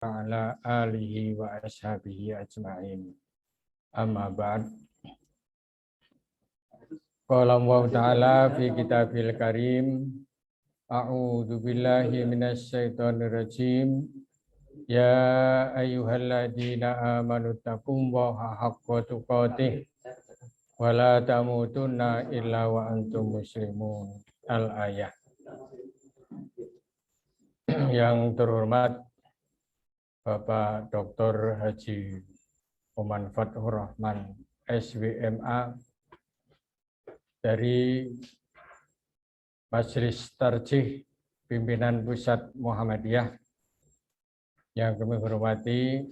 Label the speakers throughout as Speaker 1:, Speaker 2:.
Speaker 1: ala alihi wa ashabihi ajma'in. Amma ba'd. Qala Allah Ta'ala fi kitabil karim. A'udzu billahi minasy syaithanir rajim. Ya ayyuhalladzina amanu taqullaha haqqa tuqatih wa la tamutunna illa wa antum muslimun. Al-ayah. Yang terhormat Bapak Dr. Haji Oman Fathur Rahman SWMA dari Majelis Tarjih Pimpinan Pusat Muhammadiyah, yang kami hormati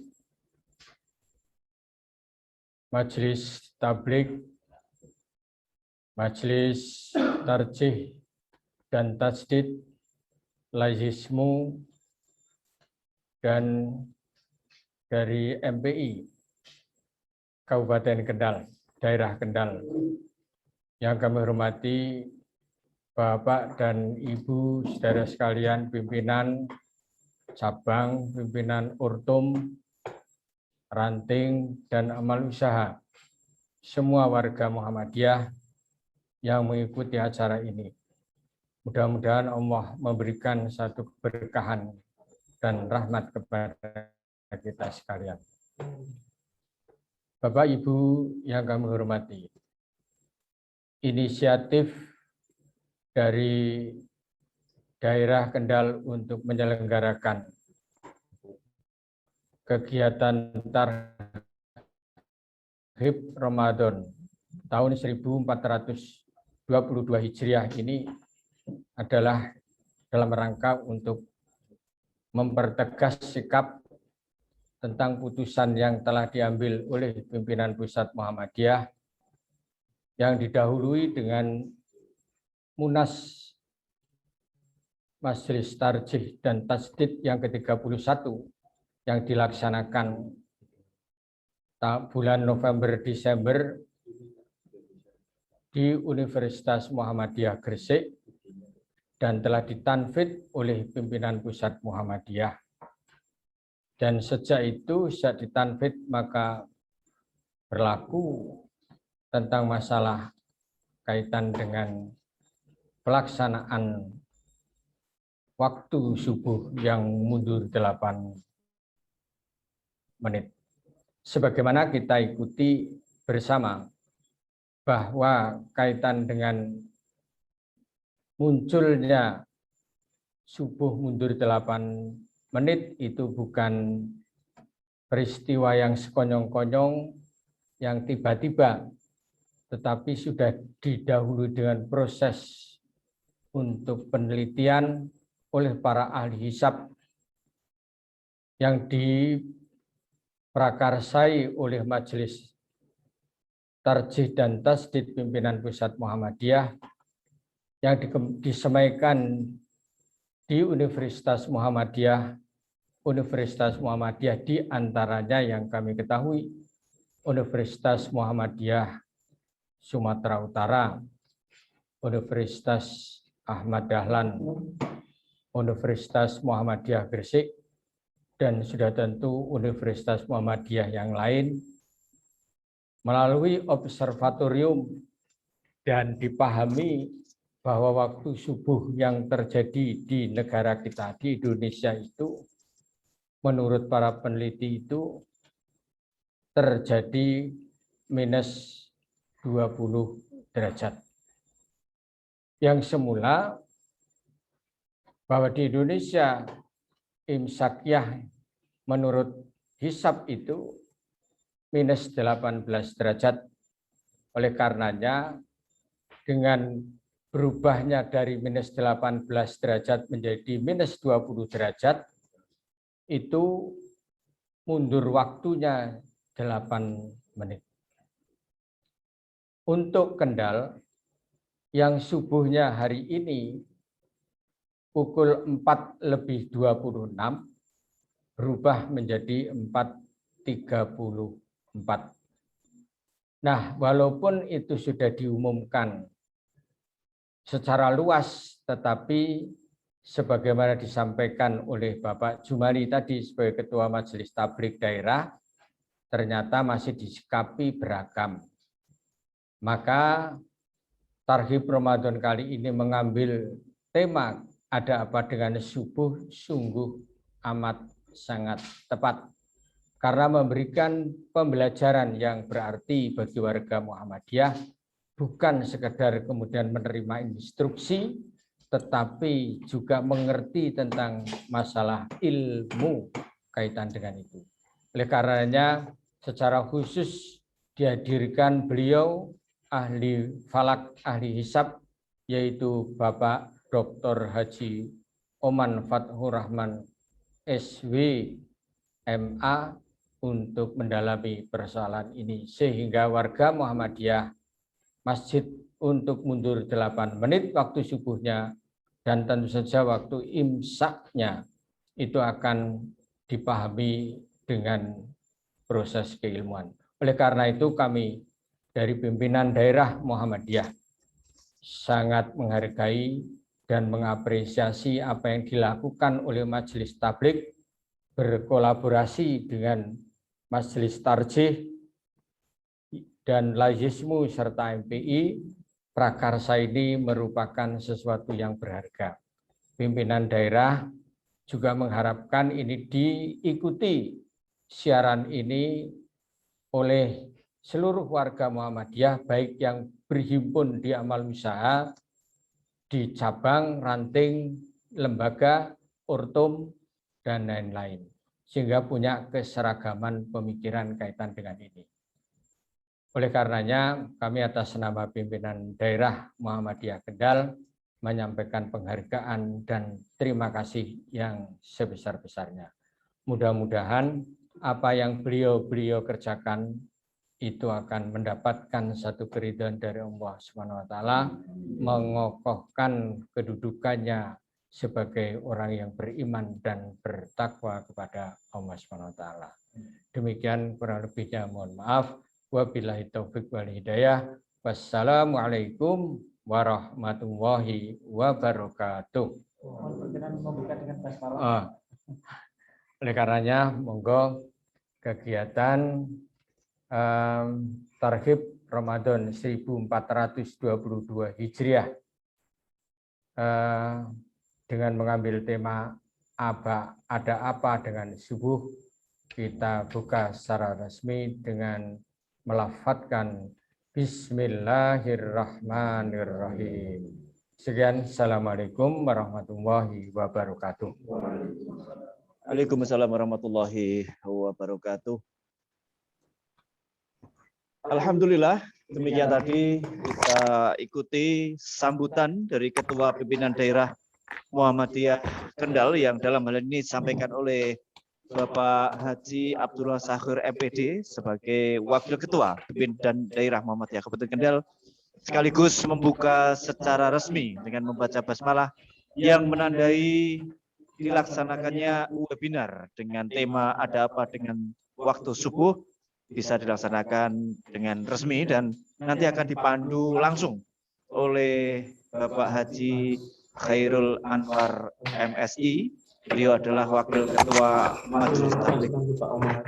Speaker 1: Majelis Tabligh, Majelis Tarjih dan Tajdid Laizismu, dan dari MPI Kabupaten Kendal, daerah Kendal, yang kami hormati Bapak dan Ibu saudara sekalian, pimpinan cabang, pimpinan Urtum, ranting, dan amal usaha, semua warga Muhammadiyah yang mengikuti acara ini. Mudah-mudahan Allah memberikan satu keberkahan dan rahmat kepada kita sekalian. Bapak Ibu yang kami hormati, inisiatif dari daerah Kendal untuk menyelenggarakan kegiatan Targhib Ramadan tahun 1422 Hijriah ini adalah dalam rangka untuk mempertegas sikap tentang putusan yang telah diambil oleh pimpinan Pusat Muhammadiyah yang didahului dengan Munas Majelis Tarjih dan Tajdid yang ke-31 yang dilaksanakan bulan November-Desember di Universitas Muhammadiyah Gresik dan telah ditanfid oleh pimpinan Pusat Muhammadiyah. Dan sejak itu, sejak ditanfid, maka berlaku tentang masalah kaitan dengan pelaksanaan waktu subuh yang mundur 8 menit. Sebagaimana kita ikuti bersama bahwa kaitan dengan munculnya subuh mundur 8 menit itu bukan peristiwa yang sekonyong-konyong, yang tiba-tiba, tetapi sudah didahului dengan proses untuk penelitian oleh para ahli hisab yang diprakarsai oleh Majelis Tarjih dan Tajdid Pimpinan Pusat Muhammadiyah yang disemaikan di Universitas Muhammadiyah di antaranya yang kami ketahui Universitas Muhammadiyah Sumatera Utara, Universitas Ahmad Dahlan, Universitas Muhammadiyah Gresik, dan sudah tentu Universitas Muhammadiyah yang lain melalui observatorium, dan dipahami bahwa waktu subuh yang terjadi di negara kita, di Indonesia itu, menurut para peneliti itu terjadi minus 20 derajat. Yang semula bahwa di Indonesia imsakyah menurut hisab itu minus 18 derajat. Oleh karenanya dengan berubahnya dari minus 18 derajat menjadi minus 20 derajat, itu mundur waktunya 8 menit. Untuk Kendal, yang subuhnya hari ini pukul 4:26 berubah menjadi 4:34. Nah, walaupun itu sudah diumumkan secara luas, tetapi sebagaimana disampaikan oleh Bapak Jumali tadi sebagai Ketua Majelis Tabligh Daerah, ternyata masih disikapi beragam. Maka Targhib Ramadan kali ini mengambil tema ada apa dengan subuh sungguh amat sangat tepat. Karena memberikan pembelajaran yang berarti bagi warga Muhammadiyah, bukan sekedar kemudian menerima instruksi, tetapi juga mengerti tentang masalah ilmu kaitan dengan itu. Oleh karenanya, secara khusus dihadirkan beliau ahli falak, ahli hisab, yaitu Bapak Dr. Haji Oman Fathur Rahman SW MA untuk mendalami persoalan ini, sehingga warga Muhammadiyah masjid untuk mundur 8 menit waktu subuhnya dan tentu saja waktu imsaknya itu akan dipahami dengan proses keilmuan. Oleh karena itu kami dari pimpinan daerah Muhammadiyah sangat menghargai dan mengapresiasi apa yang dilakukan oleh Majelis Tabligh berkolaborasi dengan Majelis Tarjih dan Lazismu serta MPI. Prakarsa ini merupakan sesuatu yang berharga. Pimpinan daerah juga mengharapkan ini diikuti siaran ini oleh seluruh warga Muhammadiyah, baik yang berhimpun di amal usaha, di cabang, ranting, lembaga, ortum, dan lain-lain, sehingga punya keseragaman pemikiran kaitan dengan ini. Oleh karenanya, kami atas nama pimpinan daerah Muhammadiyah Kendal menyampaikan penghargaan dan terima kasih yang sebesar-besarnya. Mudah-mudahan apa yang beliau kerjakan itu akan mendapatkan satu keridhaan dari Allah SWT, mengokohkan kedudukannya sebagai orang yang beriman dan bertakwa kepada Allah SWT. Demikian kurang lebihnya, mohon maaf. Wabillahi taufiq wal hidayah. Wassalamualaikum warahmatullahi wabarakatuh. Oleh karenanya, monggo kegiatan Targhib Ramadan 1422 Hijriah dengan mengambil tema ada apa dengan subuh, kita buka secara resmi dengan melafadzkan Bismillahirrahmanirrahim. Sekian, Assalamualaikum warahmatullahi wabarakatuh.
Speaker 2: Waalaikumsalam warahmatullahi wabarakatuh. Alhamdulillah, demikian tadi kita ikuti sambutan dari Ketua Pimpinan Daerah Muhammadiyah Kendal yang dalam hal ini disampaikan oleh Bapak Haji Abdullah Sahir MPD sebagai Wakil Ketua Pimpinan Daerah Muhammadiyah Kabupaten Kendal, sekaligus membuka secara resmi dengan membaca basmalah yang menandai dilaksanakannya webinar dengan tema ada apa dengan waktu subuh bisa dilaksanakan dengan resmi dan nanti akan dipandu langsung oleh Bapak Haji Khairul Anwar MSI. Beliau adalah Wakil Ketua Majelis Tabligh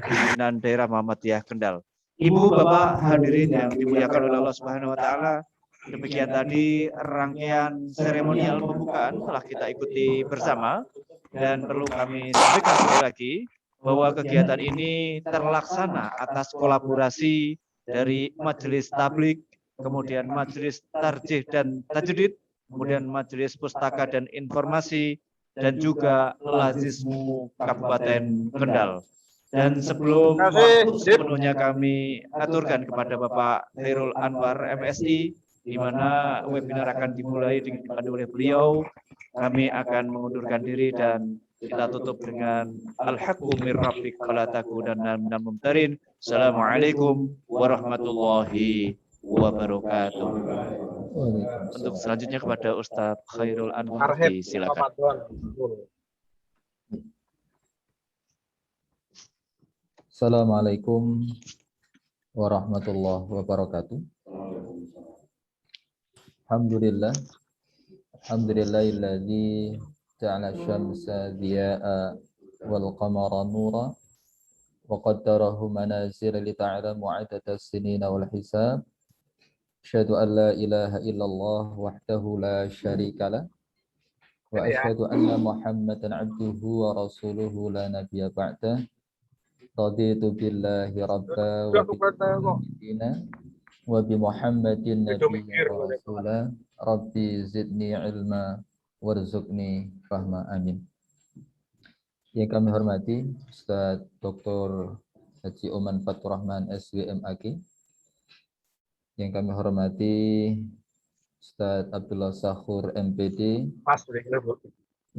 Speaker 2: Pimpinan Daerah Muhammadiyah Kendal. Ibu, Bapak, hadirin yang dimuliakan oleh Allah Subhanahu wa taala, demikian tadi rangkaian seremonial pembukaan telah kita ikuti bersama dan perlu kami sampaikan sekali lagi bahwa kegiatan ini terlaksana atas kolaborasi dari Majelis Tabligh, kemudian Majelis Tarjih dan Tajdid, kemudian Majelis Pustaka dan Informasi, dan juga Lazismu Kabupaten Kendal. Dan sebelum waktu sepenuhnya kami aturkan kepada Bapak Khairul Anwar MSI, di mana webinar akan dimulai dengan dipandu oleh beliau, kami akan mengundurkan diri dan kita tutup dengan Al-Haqqu mir Rabbik fala takunanna minal mumtarin. Assalamualaikum warahmatullahi wabarakatuh. Untuk selanjutnya kepada Ustadz Khairul Anwar, silakan.
Speaker 3: Assalamualaikum warahmatullahi wabarakatuh. Alhamdulillah, alhamdulillahilladzi جعل الشمس ضياء والقمر نورا وقدره منازل لتعلموا عدد السنين والحساب أشهد أن لا إله إلا الله وحده لا شريك له وأشهد أن محمدا عبده ورسوله لا نبي بعده رضيت بالله ربا وبالإسلام دينا وبمحمد نبيا ورسولا ربي زدني علما warzuqni fahma, amin. Yang kami hormati Ustaz Dr. Haji Oman Fatur Rahman SWMAG. Yang kami hormati Ustaz Abdullah Sahur MPD.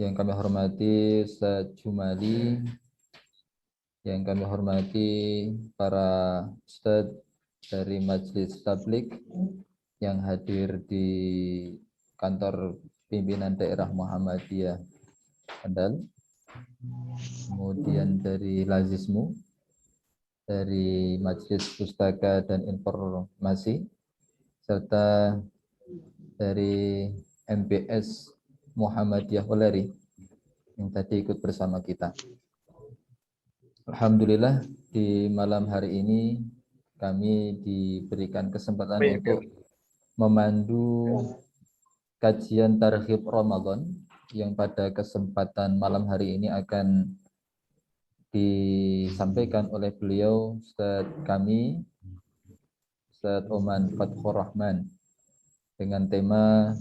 Speaker 3: Yang kami hormati Ustaz Jumali. Yang kami hormati para Ustaz dari Majelis Tablik yang hadir di kantor pimpinan daerah Muhammadiyah Kendal, kemudian dari Lazismu, dari Majelis Pustaka dan Informasi, serta dari MBS Muhammadiyah Weleri yang tadi ikut bersama kita. Alhamdulillah di malam hari ini kami diberikan kesempatan untuk memandu kajian Targhib Ramadan yang pada kesempatan malam hari ini akan disampaikan oleh beliau Ustaz kami Ustaz Oman Fatur Rahman dengan tema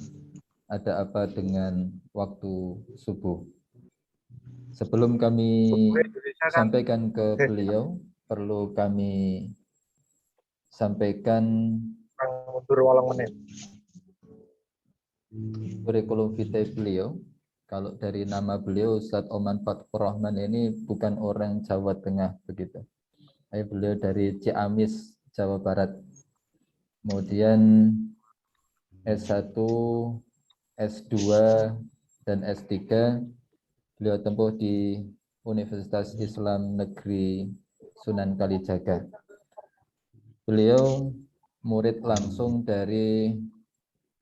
Speaker 3: ada apa dengan waktu subuh. Sebelum kami sampaikan ke beliau, perlu kami sampaikan kurikulum vitae beliau. Kalau dari nama beliau Ustaz Oman Fatur Rahman ini bukan orang Jawa Tengah begitu. Beliau dari Ciamis, Jawa Barat. Kemudian S1, S2 dan S3 beliau tempuh di Universitas Islam Negeri Sunan Kalijaga. Beliau murid langsung dari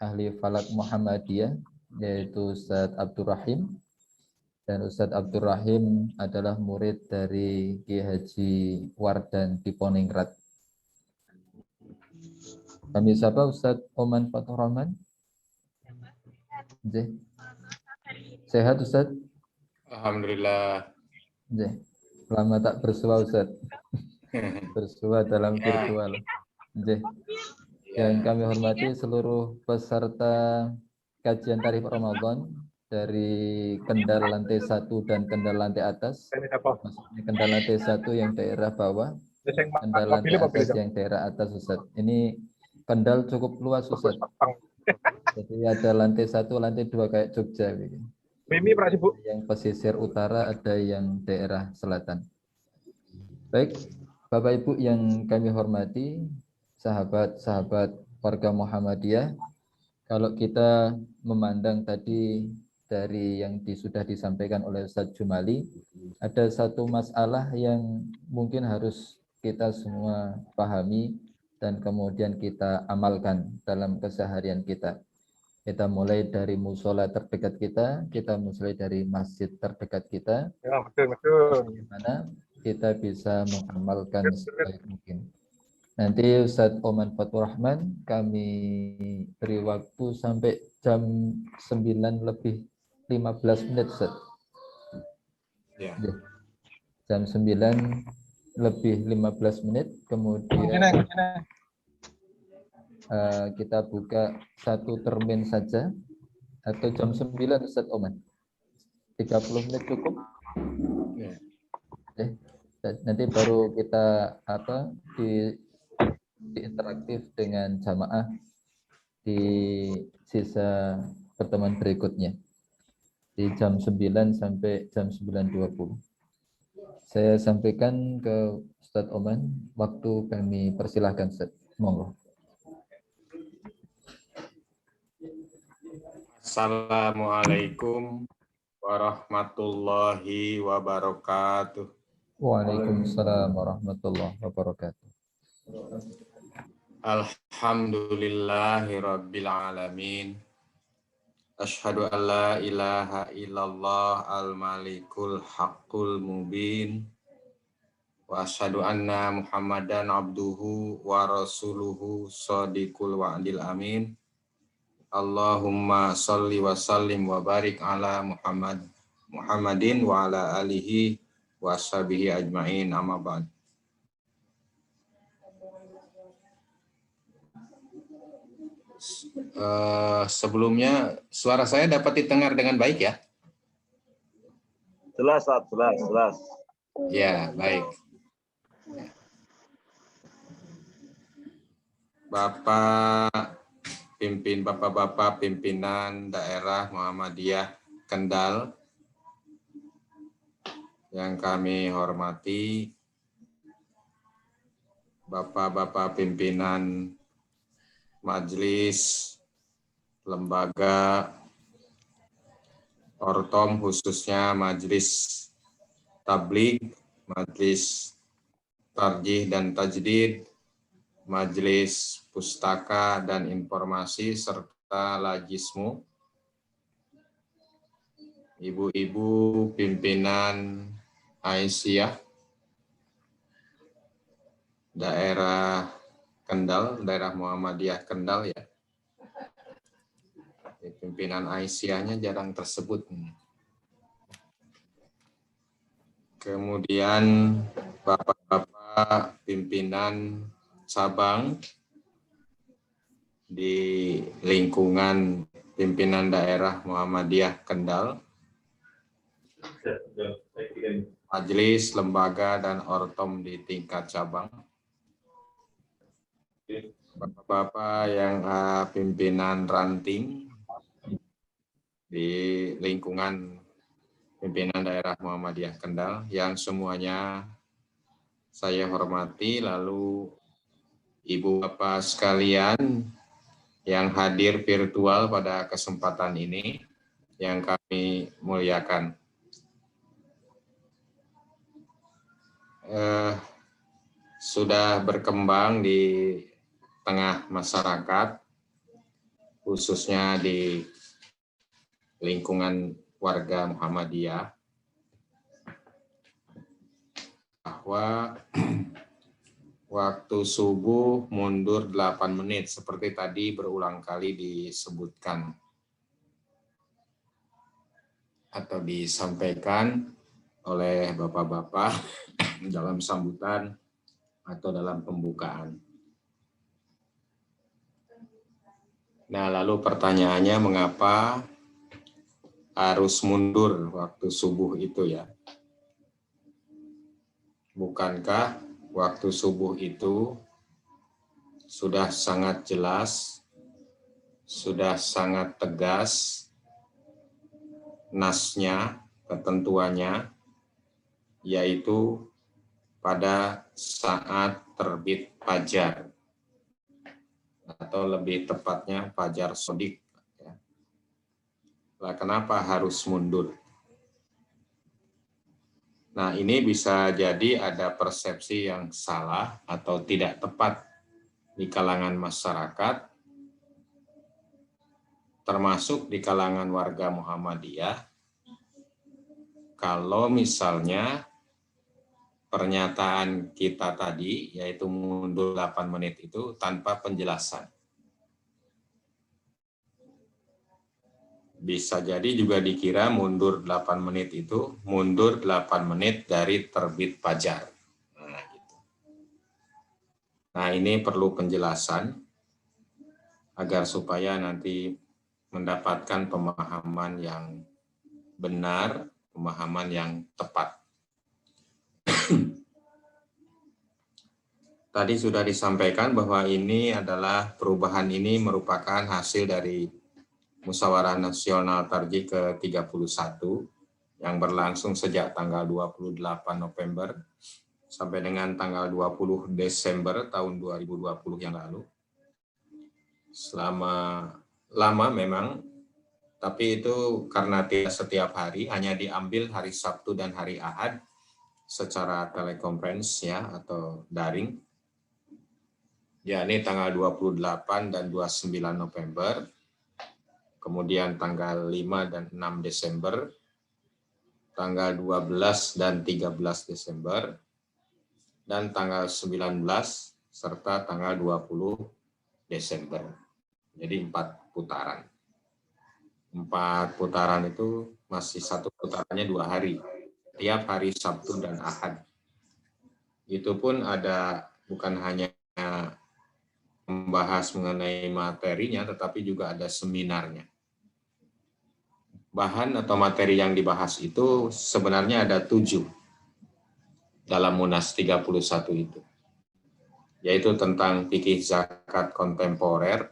Speaker 3: ahli falak Muhammadiyah yaitu Ustadz Abdur Rahim, dan Ustadz Abdur Rahim adalah murid dari Ki Haji Wardan Diponingrat. Kami sapa Ustadz Oman Fatur Rahman. Sehat Ustadz?
Speaker 4: Alhamdulillah.
Speaker 3: Lama tak bersua Ustadz. Bersua dalam virtual. Yang kami hormati seluruh peserta kajian Targhib Ramadan dari Kendal lantai 1 dan Kendal lantai atas. Maksudnya Kendal lantai 1 yang daerah bawah, Kendal lantai atas yang daerah atas Ustaz. Ini Kendal cukup luas Ustaz. Jadi ada lantai 1, lantai 2 kayak Jogja. Yang pesisir utara, ada yang daerah selatan. Baik, Bapak Ibu yang kami hormati, sahabat-sahabat warga Muhammadiyah, kalau kita memandang tadi dari yang sudah disampaikan oleh Ustaz Jumali, ada satu masalah yang mungkin harus kita semua pahami dan kemudian kita amalkan dalam keseharian kita. Kita mulai dari musola terdekat kita mulai dari masjid terdekat kita.
Speaker 4: Ya, betul.
Speaker 3: Bagaimana kita bisa mengamalkan sebaik mungkin. Nanti Ustadz Oman Fatur Rahman kami beri waktu sampai jam 9 lebih 15 menit Ustadz.
Speaker 4: Ya.
Speaker 3: Jam 9 lebih 15 menit, kemudian kita buka satu termin saja, atau jam 9 Ustadz Oman. 30 menit cukup.
Speaker 4: Ya.
Speaker 3: Nanti baru kita di interaktif dengan jamaah di sisa pertemuan berikutnya di jam 9 sampai jam 9.20. Saya sampaikan ke Ustadz Oman, waktu kami persilahkan Ustadz. Monggo.
Speaker 4: Assalamualaikum warahmatullahi wabarakatuh.
Speaker 3: Waalaikumsalam warahmatullahi wabarakatuh.
Speaker 4: Alhamdulillahi rabbil alamin. Asyhadu an la ilaha illallah al-malikul haqqul mubin. Wa asyhadu anna Muhammadan abduhu wa rasuluhu shadiqul wa'dil amin. Allahumma sholli wa sallim wa barik ala Muhammadin wa ala alihi wa sahbihi ajma'in, amma ba'd. Sebelumnya suara saya dapat didengar dengan baik ya?
Speaker 2: Jelas, jelas.
Speaker 4: Ya, baik. Bapak-bapak pimpinan daerah Muhammadiyah Kendal yang kami hormati, Bapak-bapak pimpinan majelis, lembaga, ortom khususnya majelis tabligh, majelis tarjih dan tajdid, majelis pustaka dan informasi, serta lajismu, ibu-ibu pimpinan Aisyah, daerah Kendal, daerah Muhammadiyah Kendal ya. Pimpinan Aisyahnya jarang tersebut. Kemudian bapak-bapak pimpinan cabang di lingkungan pimpinan daerah Muhammadiyah Kendal, majelis, lembaga, dan ortom di tingkat cabang. Bapak-bapak yang pimpinan ranting di lingkungan pimpinan daerah Muhammadiyah Kendal yang semuanya saya hormati, lalu ibu bapak sekalian yang hadir virtual pada kesempatan ini yang kami muliakan. Sudah berkembang di tengah masyarakat, khususnya di lingkungan warga Muhammadiyah, bahwa waktu subuh mundur 8 menit, seperti tadi berulang kali disebutkan atau disampaikan oleh bapak-bapak dalam sambutan atau dalam pembukaan. Nah, lalu pertanyaannya, mengapa harus mundur waktu subuh itu ya? Bukankah waktu subuh itu sudah sangat jelas, sudah sangat tegas nasnya, ketentuannya, yaitu pada saat terbit fajar, atau lebih tepatnya fajar shodiq. Nah, kenapa harus mundur? Nah, ini bisa jadi ada persepsi yang salah atau tidak tepat di kalangan masyarakat, termasuk di kalangan warga Muhammadiyah, kalau misalnya pernyataan kita tadi, yaitu mundur 8 menit itu tanpa penjelasan. Bisa jadi juga dikira mundur 8 menit itu mundur 8 menit dari terbit fajar. Nah, gitu. Nah, ini perlu penjelasan agar supaya nanti mendapatkan pemahaman yang benar, pemahaman yang tepat. Tadi sudah disampaikan bahwa ini adalah perubahan ini merupakan hasil dari Musyawarah Nasional Tarjih ke-31 yang berlangsung sejak tanggal 28 November sampai dengan tanggal 20 Desember tahun 2020 yang lalu. Selama lama memang, tapi itu karena tidak setiap hari, hanya diambil hari Sabtu dan hari Ahad secara telekonferensi ya atau daring. Ya, ini tanggal 28 dan 29 November. kemudian tanggal 5 dan 6 Desember, tanggal 12 dan 13 Desember, dan tanggal 19 serta tanggal 20 Desember. Jadi 4 putaran. 4 putaran itu masih satu putarannya 2 hari, tiap hari Sabtu dan Ahad. Itu pun ada bukan hanya membahas mengenai materinya, tetapi juga ada seminarnya. Bahan atau materi yang dibahas itu sebenarnya ada 7 dalam Munas 31 itu, yaitu tentang fikih zakat kontemporer,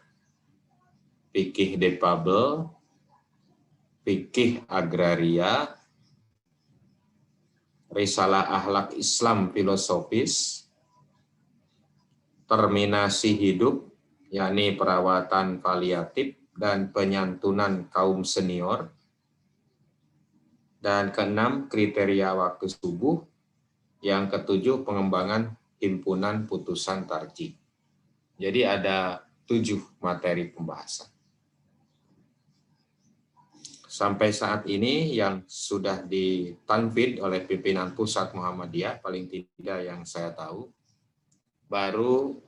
Speaker 4: fikih defabel, fikih agraria, risalah akhlak Islam filosofis, terminasi hidup, yakni perawatan paliatif dan penyantunan kaum senior, dan keenam kriteria waktu subuh, yang ketujuh pengembangan himpunan putusan tarjih. Jadi ada 7 materi pembahasan. Sampai saat ini yang sudah ditanfid oleh pimpinan pusat Muhammadiyah, paling tidak yang saya tahu, baru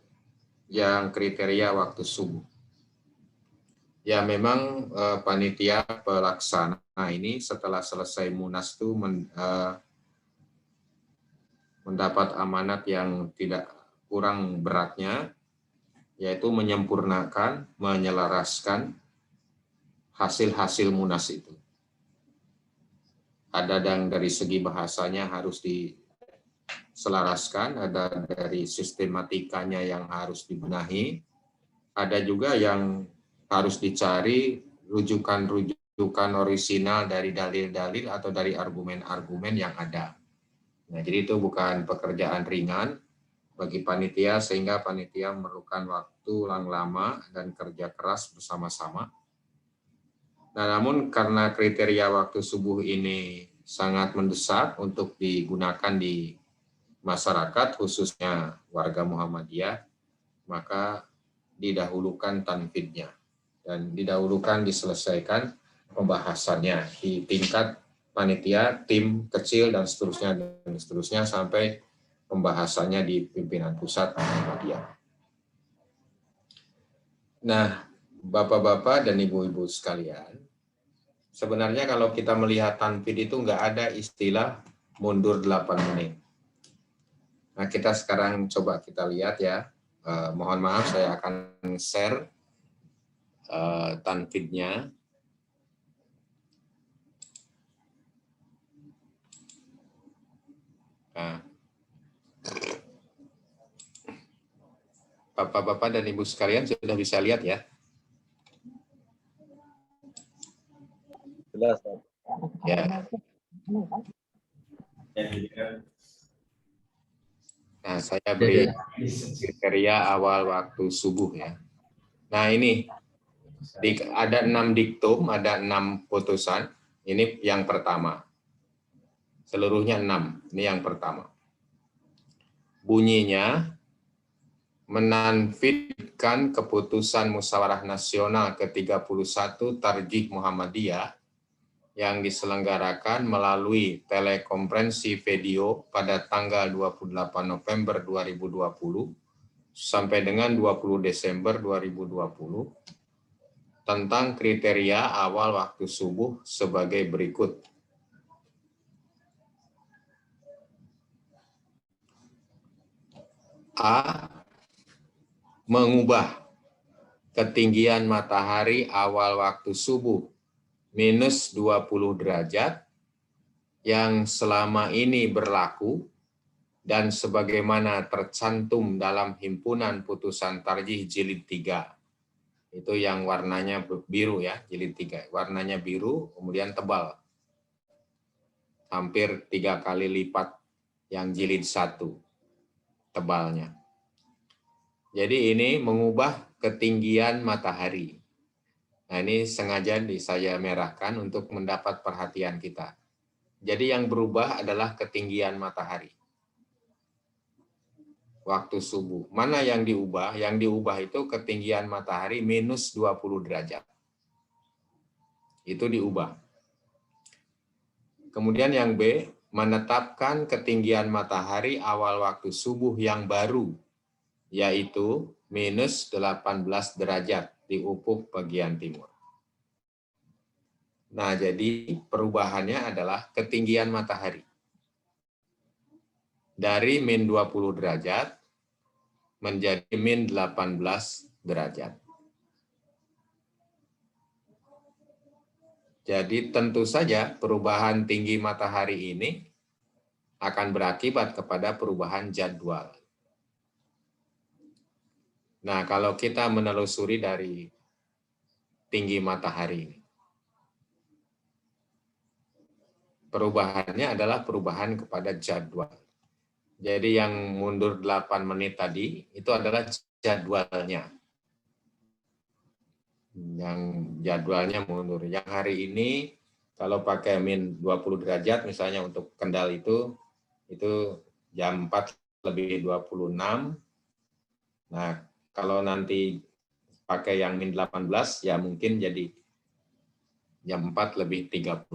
Speaker 4: yang kriteria waktu subuh. Ya memang panitia pelaksana ini setelah selesai Munas itu mendapat amanat yang tidak kurang beratnya, yaitu menyempurnakan, menyelaraskan hasil-hasil Munas itu. Ada yang dari segi bahasanya harus diselaraskan, ada dari sistematikanya yang harus dibenahi, ada juga yang harus dicari rujukan orisinal dari dalil-dalil atau dari argumen-argumen yang ada. Nah, jadi itu bukan pekerjaan ringan bagi panitia, sehingga panitia memerlukan waktu yang lama dan kerja keras bersama-sama. Nah, namun karena kriteria waktu subuh ini sangat mendesak untuk digunakan di masyarakat, khususnya warga Muhammadiyah, maka didahulukan tanfidnya dan didahulukan diselesaikan pembahasannya di tingkat panitia, tim kecil, dan seterusnya sampai pembahasannya di pimpinan pusat Muhammadiyah. Nah, Bapak-bapak dan Ibu-ibu sekalian, sebenarnya kalau kita melihat tanfid itu nggak ada istilah mundur 8 menit. Nah, kita sekarang coba kita lihat ya. Mohon maaf, saya akan share tanfidnya. Nah, Bapak-bapak dan Ibu sekalian sudah bisa lihat ya?
Speaker 2: Jelas.
Speaker 4: Ya. Nah, saya beri kriteria awal waktu subuh ya. Nah, ini ada 6 diktum, ada 6 putusan. Ini yang pertama. Seluruhnya 6. Ini yang pertama. Bunyinya, menanfidkan keputusan Musyawarah Nasional ke-31 Tarjih Muhammadiyah yang diselenggarakan melalui telekonferensi video pada tanggal 28 November 2020 sampai dengan 20 Desember 2020 tentang kriteria awal waktu subuh sebagai berikut. A. Mengubah ketinggian matahari awal waktu subuh minus 20 derajat yang selama ini berlaku dan sebagaimana tercantum dalam Himpunan Putusan Tarjih Jilid 3. Itu yang warnanya biru ya, Jilid 3. Warnanya biru, kemudian tebal. Hampir 3 kali lipat yang Jilid 1 tebalnya. Jadi ini mengubah ketinggian matahari. Nah, ini sengaja saya merahkan untuk mendapat perhatian kita. Jadi yang berubah adalah ketinggian matahari. Waktu subuh. Mana yang diubah? Yang diubah itu ketinggian matahari minus 20 derajat. Itu diubah. Kemudian yang B, menetapkan ketinggian matahari awal waktu subuh yang baru, yaitu minus 18 derajat di ufuk bagian timur. Nah, jadi perubahannya adalah ketinggian matahari. Dari min 20 derajat menjadi min 18 derajat. Jadi tentu saja perubahan tinggi matahari ini akan berakibat kepada perubahan jadwal. Nah, kalau kita menelusuri dari tinggi matahari ini, perubahannya adalah perubahan kepada jadwal. Jadi yang mundur 8 menit tadi itu adalah jadwalnya. Yang jadwalnya mundur. Yang hari ini kalau pakai min 20 derajat misalnya untuk Kendal itu jam 4 lebih 26. Nah, kalau nanti pakai yang min 18 ya mungkin jadi jam 4 lebih 32.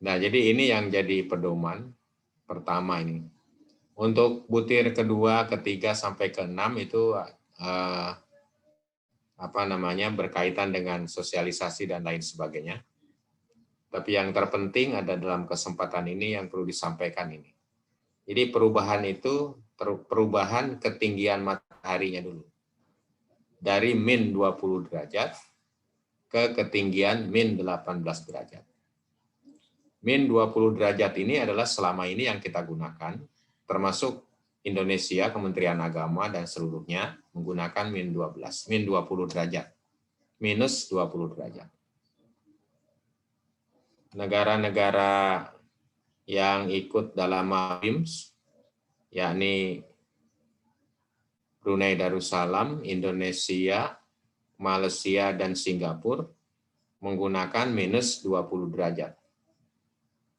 Speaker 4: Nah, jadi ini yang jadi pedoman pertama ini. Untuk butir kedua, ketiga sampai ke-6 itu berkaitan dengan sosialisasi dan lain sebagainya. Tapi yang terpenting ada dalam kesempatan ini yang perlu disampaikan ini. Jadi perubahan itu perubahan ketinggian mataharinya dulu. Dari min 20 derajat ke ketinggian min 18 derajat. Min 20 derajat ini adalah selama ini yang kita gunakan, termasuk Indonesia, Kementerian Agama, dan seluruhnya menggunakan min 12, min 20 derajat, minus 20 derajat. Negara-negara yang ikut dalam MABIMS, yakni Brunei Darussalam, Indonesia, Malaysia, dan Singapura, menggunakan minus 20 derajat.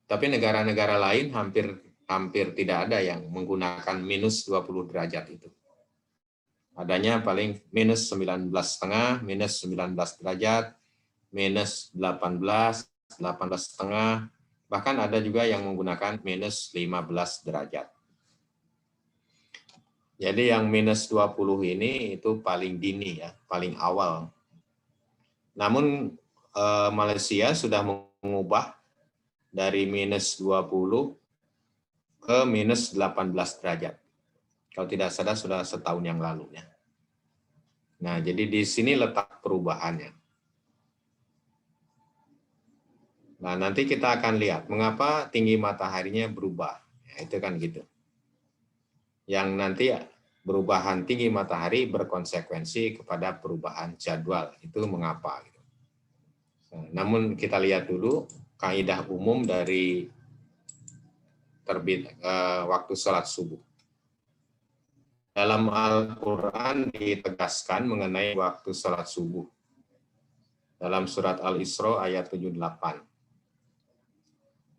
Speaker 4: Tapi negara-negara lain hampir tidak ada yang menggunakan minus 20 derajat itu. Adanya paling minus 19,5, minus 19 derajat, minus 18, 18,5, bahkan ada juga yang menggunakan minus 15 derajat. Jadi yang minus 20 ini itu paling dini ya, paling awal. Namun Malaysia sudah mengubah dari minus 20 ke minus 18 derajat. Kalau tidak salah sudah setahun yang lalu ya. Nah, jadi di sini letak perubahannya. Nah, nanti kita akan lihat mengapa tinggi mataharinya berubah. Ya, itu kan gitu. Yang nanti perubahan tinggi matahari berkonsekuensi kepada perubahan jadwal. Itu mengapa. Gitu. Nah, namun kita lihat dulu kaidah umum dari terbit waktu sholat subuh. Dalam Al-Quran ditegaskan mengenai waktu sholat subuh. Dalam surat Al-Isra ayat 78.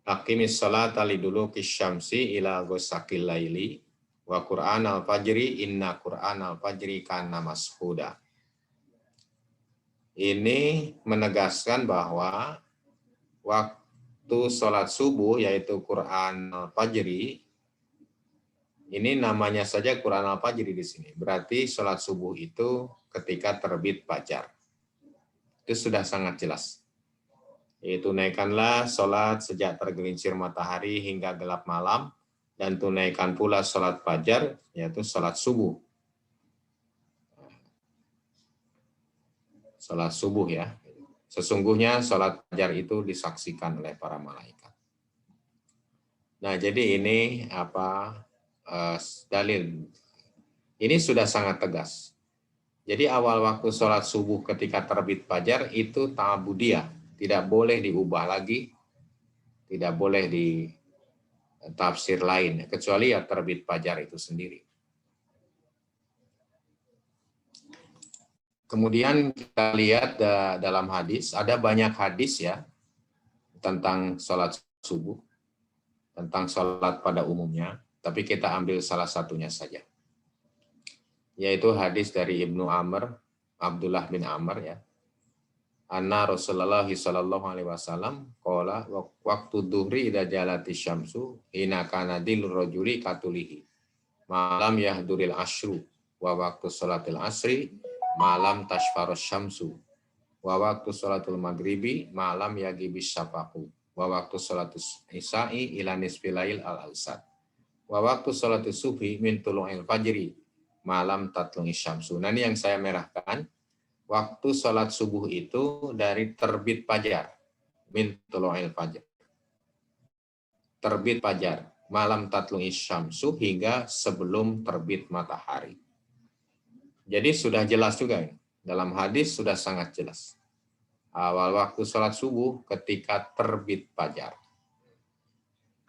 Speaker 4: Aqimis sholata liduluki syamsi ila ghosaqil laili wa Qur'an al-fajri inna Qur'an al-fajri kana mashuda. Ini menegaskan bahwa waktu sholat subuh yaitu Quran al-fajri, ini namanya saja Quran al-fajri di sini. Berarti sholat subuh itu ketika terbit fajar. Itu sudah sangat jelas. Yaitu tunaikanlah sholat sejak tergelincir matahari hingga gelap malam, dan tunaikan pula sholat fajar, yaitu sholat subuh. Sholat subuh ya. Sesungguhnya sholat fajar itu disaksikan oleh para malaikat. Nah, jadi ini dalil. Ini sudah sangat tegas. Jadi awal waktu sholat subuh ketika terbit fajar itu ta'budiyah, tidak boleh diubah lagi, tidak boleh di tafsir lain, kecuali ya terbit fajar itu sendiri. Kemudian kita lihat dalam hadis, ada banyak hadis ya tentang sholat subuh, tentang sholat pada umumnya, tapi kita ambil salah satunya saja. Yaitu hadis dari Ibnu Amr Abdullah bin Amr ya. Anna Rasulullah sallallahu alaihi wasallam qala waktu duhri idza jalati syamsu ina kana dilur rajuli katulihi malam yahduril asyru wa waktu salatil asri malam tashfarus syamsu wa waktu salatul maghribi malam yagibis syafaqu wa waktu salatus isya'i ila nisfilail al-awsat wa waktu salatus subhi min tulu'il fajri malam tatlungi syamsu. Nah, ini yang saya merahkan. Waktu sholat subuh itu dari terbit fajar, min tulu'il fajar. Terbit fajar, malam tatlungi syamsu hingga sebelum terbit matahari. Jadi sudah jelas juga ini. Dalam hadis sudah sangat jelas. Awal waktu sholat subuh ketika terbit fajar.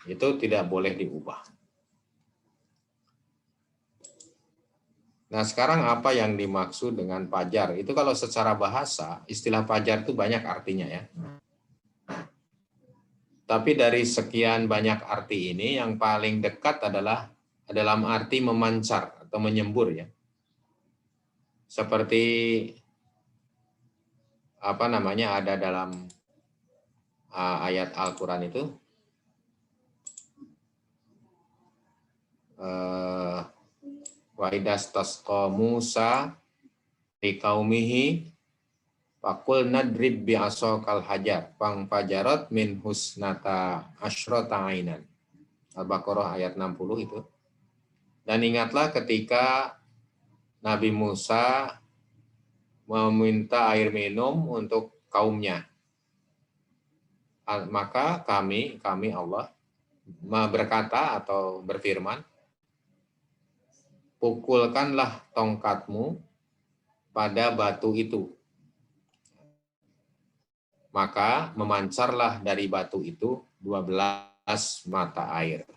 Speaker 4: Itu tidak boleh diubah. Nah, sekarang apa yang dimaksud dengan fajar? Itu kalau secara bahasa, istilah fajar itu banyak artinya ya. Tapi dari sekian banyak arti ini, yang paling dekat adalah dalam arti memancar atau menyembur ya. Seperti apa namanya ada dalam ayat Al-Quran itu. Wa idastasqa Musa liqaumihi faqul nadrib bi'asaqal hajar fang fajarat min husnata asyrata ainan. Al-Baqarah ayat 60 itu. Dan ingatlah ketika Nabi Musa meminta air minum untuk kaumnya. Maka kami Allah berkata atau berfirman, pukulkanlah tongkatmu pada batu itu. Maka memancarlah dari batu itu 12 mata air.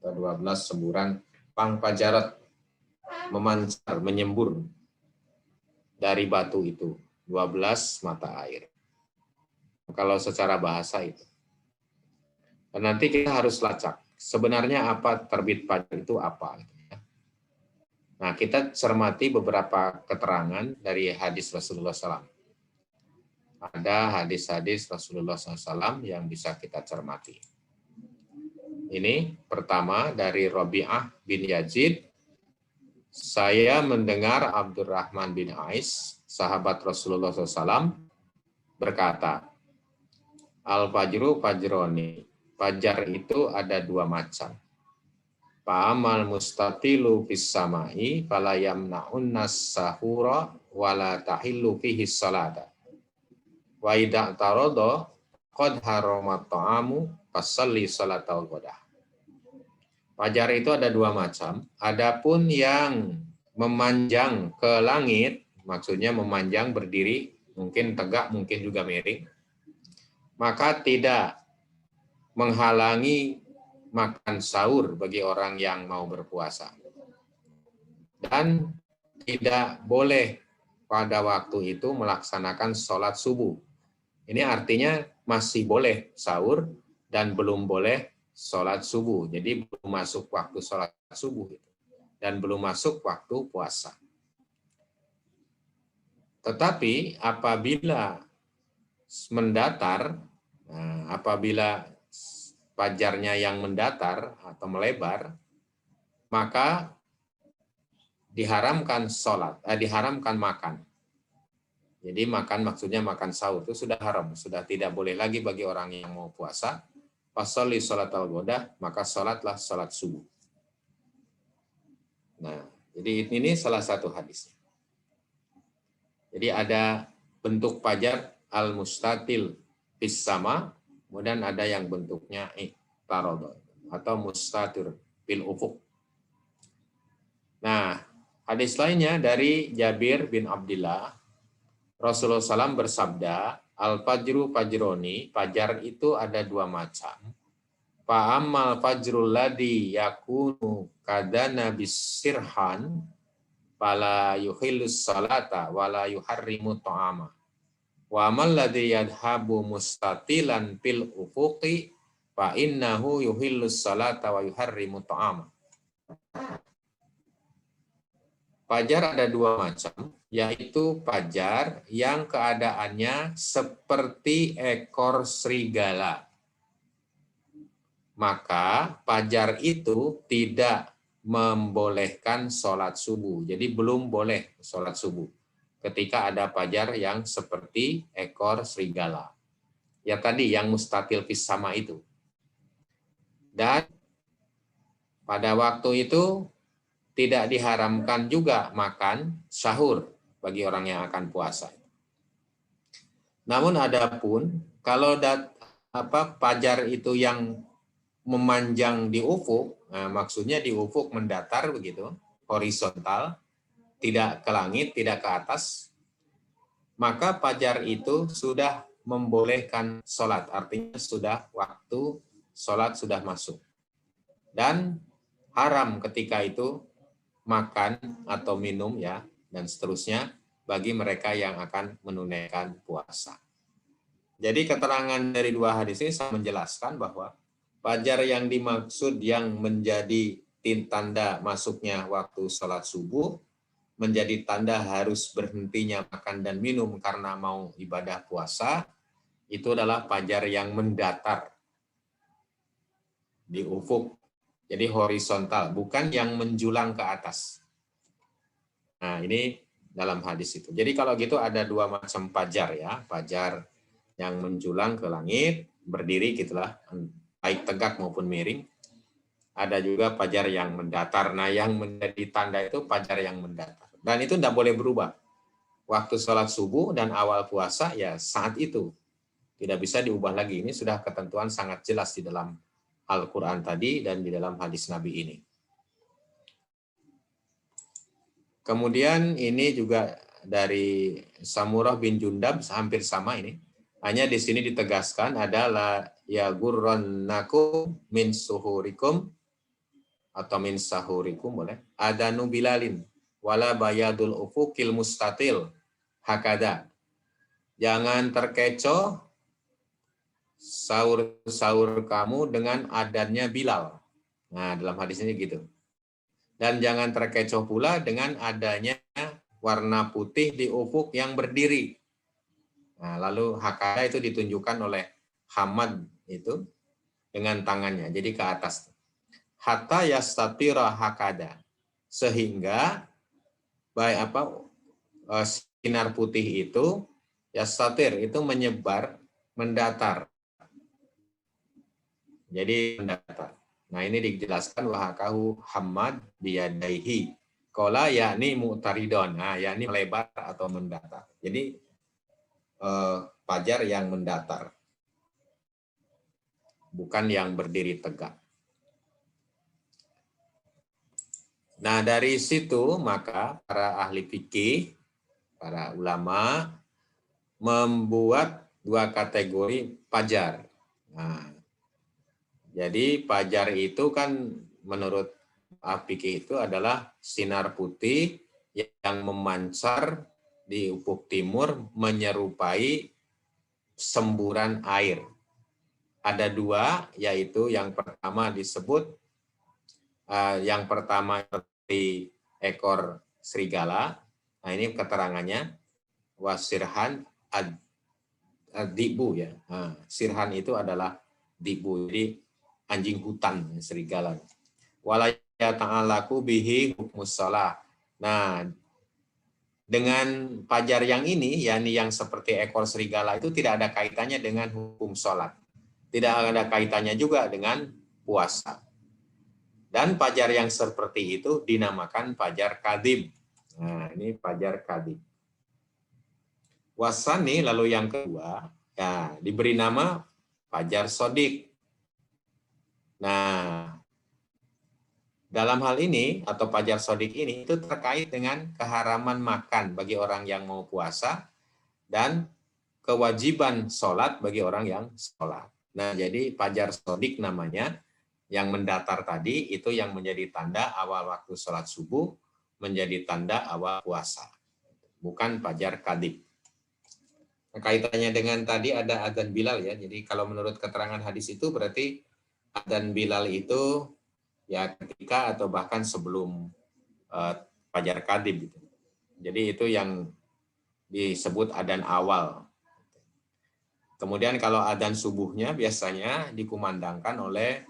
Speaker 4: Atau 12 semburan pangpajarat memancar, menyembur dari batu itu. 12 mata air. Kalau secara bahasa itu. Dan nanti kita harus lacak. Sebenarnya apa terbit fajar itu apa? Nah, kita cermati beberapa keterangan dari hadis Rasulullah SAW. Ada hadis-hadis Rasulullah SAW yang bisa kita cermati. Ini pertama dari Rabi'ah bin Yazid. Saya mendengar Abdurrahman bin Ais, sahabat Rasulullah SAW, berkata, Al-Fajru Fajroni. Fajar itu ada dua macam. Fa'amal mustatilu fis samai fala yamna'unnas sahura wala tahillu fihi salata. Wa idza tarada qad harama ta'amu fasalli salatal ghadah. Fajar itu ada dua macam. Adapun yang memanjang ke langit, maksudnya memanjang berdiri, mungkin tegak, mungkin juga miring, maka tidak menghalangi makan sahur bagi orang yang mau berpuasa. Dan tidak boleh pada waktu itu melaksanakan sholat subuh. Ini artinya masih boleh sahur dan belum boleh sholat subuh. Jadi belum masuk waktu sholat subuh dan belum masuk waktu puasa. Tetapi apabila mendatar, apabila fajarnya yang mendatar atau melebar, maka diharamkan sholat, diharamkan makan. Jadi makan maksudnya makan sahur itu sudah haram, sudah tidak boleh lagi bagi orang yang mau puasa. Fasholli sholatal ghadah, maka sholatlah sholat subuh. Nah, jadi ini salah satu hadisnya. Jadi ada bentuk fajar al-mustatil fis sama. Kemudian ada yang bentuknya tarodo atau mustatir bil ufuk. Nah, hadis lainnya dari Jabir bin Abdullah, Rasulullah SAW bersabda, al-fajru fajroni, fajar itu ada dua macam. Fa'ammal fajrul ladhi yakunu kadana bisirhan, fala yuhillus salata, wala yuharrimu ta'ama. Wa amal ladzi yadhabu mustatilan fil ufuqi fa innahu yuhillus salata wa yuharrimu ta'ama. Fajar ada dua macam, yaitu fajar yang keadaannya seperti ekor serigala. Maka fajar itu tidak membolehkan sholat subuh. Jadi belum boleh sholat subuh ketika ada fajar yang seperti ekor serigala. Ya tadi yang mustatil fis sama itu. Dan pada waktu itu tidak diharamkan juga makan sahur bagi orang yang akan puasa. Namun adapun kalau fajar itu yang memanjang di ufuk, nah maksudnya di ufuk mendatar begitu, horizontal, tidak ke langit, tidak ke atas, maka fajar itu sudah membolehkan sholat, artinya sudah waktu sholat sudah masuk. Dan haram ketika itu makan atau minum ya dan seterusnya bagi mereka yang akan menunaikan puasa. Jadi keterangan dari dua hadis ini saya menjelaskan bahwa fajar yang dimaksud yang menjadi tanda masuknya waktu sholat subuh, menjadi tanda harus berhentinya makan dan minum karena mau ibadah puasa, itu adalah fajar yang mendatar di ufuk. Jadi horizontal, bukan yang menjulang ke atas. Nah, ini dalam hadis itu. Jadi kalau gitu ada dua macam fajar ya. Fajar yang menjulang ke langit, berdiri gitulah, baik tegak maupun miring. Ada juga fajar yang mendatar. Nah, yang menjadi tanda itu fajar yang mendatar. Dan itu tidak boleh berubah. Waktu sholat subuh dan awal puasa ya saat itu. Tidak bisa diubah lagi. Ini sudah ketentuan sangat jelas di dalam Al-Quran tadi dan di dalam hadis Nabi ini. Kemudian ini juga dari Samurah bin Jundab, hampir sama ini. Hanya di sini ditegaskan adalah ya gurrannakum min suhurikum atau min sahurikum boleh. Adanu bilalin wala bayadul ufukil mustatil hakada. Jangan terkecoh sahur-sahur kamu dengan adanya Bilal. Nah, dalam hadis ini gitu. Dan jangan terkecoh pula dengan adanya warna putih di ufuk yang berdiri. Nah, lalu hakada itu ditunjukkan oleh Hamad itu dengan tangannya, jadi ke atas. Hatta yastatira hakada. Sehingga sinar putih itu yastatir itu menyebar, mendatar. Jadi mendatar. Nah ini dijelaskan wahakahu Hamad biyadaihi. Kola yakni mu'taridon. Nah yakni melebar atau mendatar. Jadi fajar yang mendatar. Bukan yang berdiri tegak. Nah dari situ maka para ahli fikih, para ulama membuat dua kategori fajar. Nah, jadi fajar itu kan menurut fikih itu adalah sinar putih yang memancar di ufuk timur menyerupai semburan air. Ada dua, yaitu yang pertama disebut, yang pertama seperti ekor serigala. Nah ini keterangannya wasirhan ad-dibu ya. Nah, sirhan itu adalah dibu, jadi anjing hutan, serigala. Wala ta'alaku bihi hukmus shalah. Nah, dengan fajar yang ini, yakni yang seperti ekor serigala itu tidak ada kaitannya dengan hukum sholat. Tidak ada kaitannya juga dengan puasa. Dan fajar yang seperti itu dinamakan fajar kadhib. Nah, ini fajar kadhib. Wasani lalu yang kedua, ya diberi nama fajar sodik. Nah, dalam hal ini atau fajar sodik ini itu terkait dengan keharaman makan bagi orang yang mau puasa dan kewajiban sholat bagi orang yang sholat. Nah, jadi fajar sodik namanya yang mendatar tadi itu yang menjadi tanda awal waktu sholat subuh, menjadi tanda awal puasa. Bukan fajar kadhib. Kaitannya dengan tadi ada adzan Bilal ya. Jadi kalau menurut keterangan hadis itu berarti adzan Bilal itu ya ketika atau bahkan sebelum fajar kadib gitu. Jadi itu yang disebut adzan awal. Kemudian kalau adzan subuhnya biasanya dikumandangkan oleh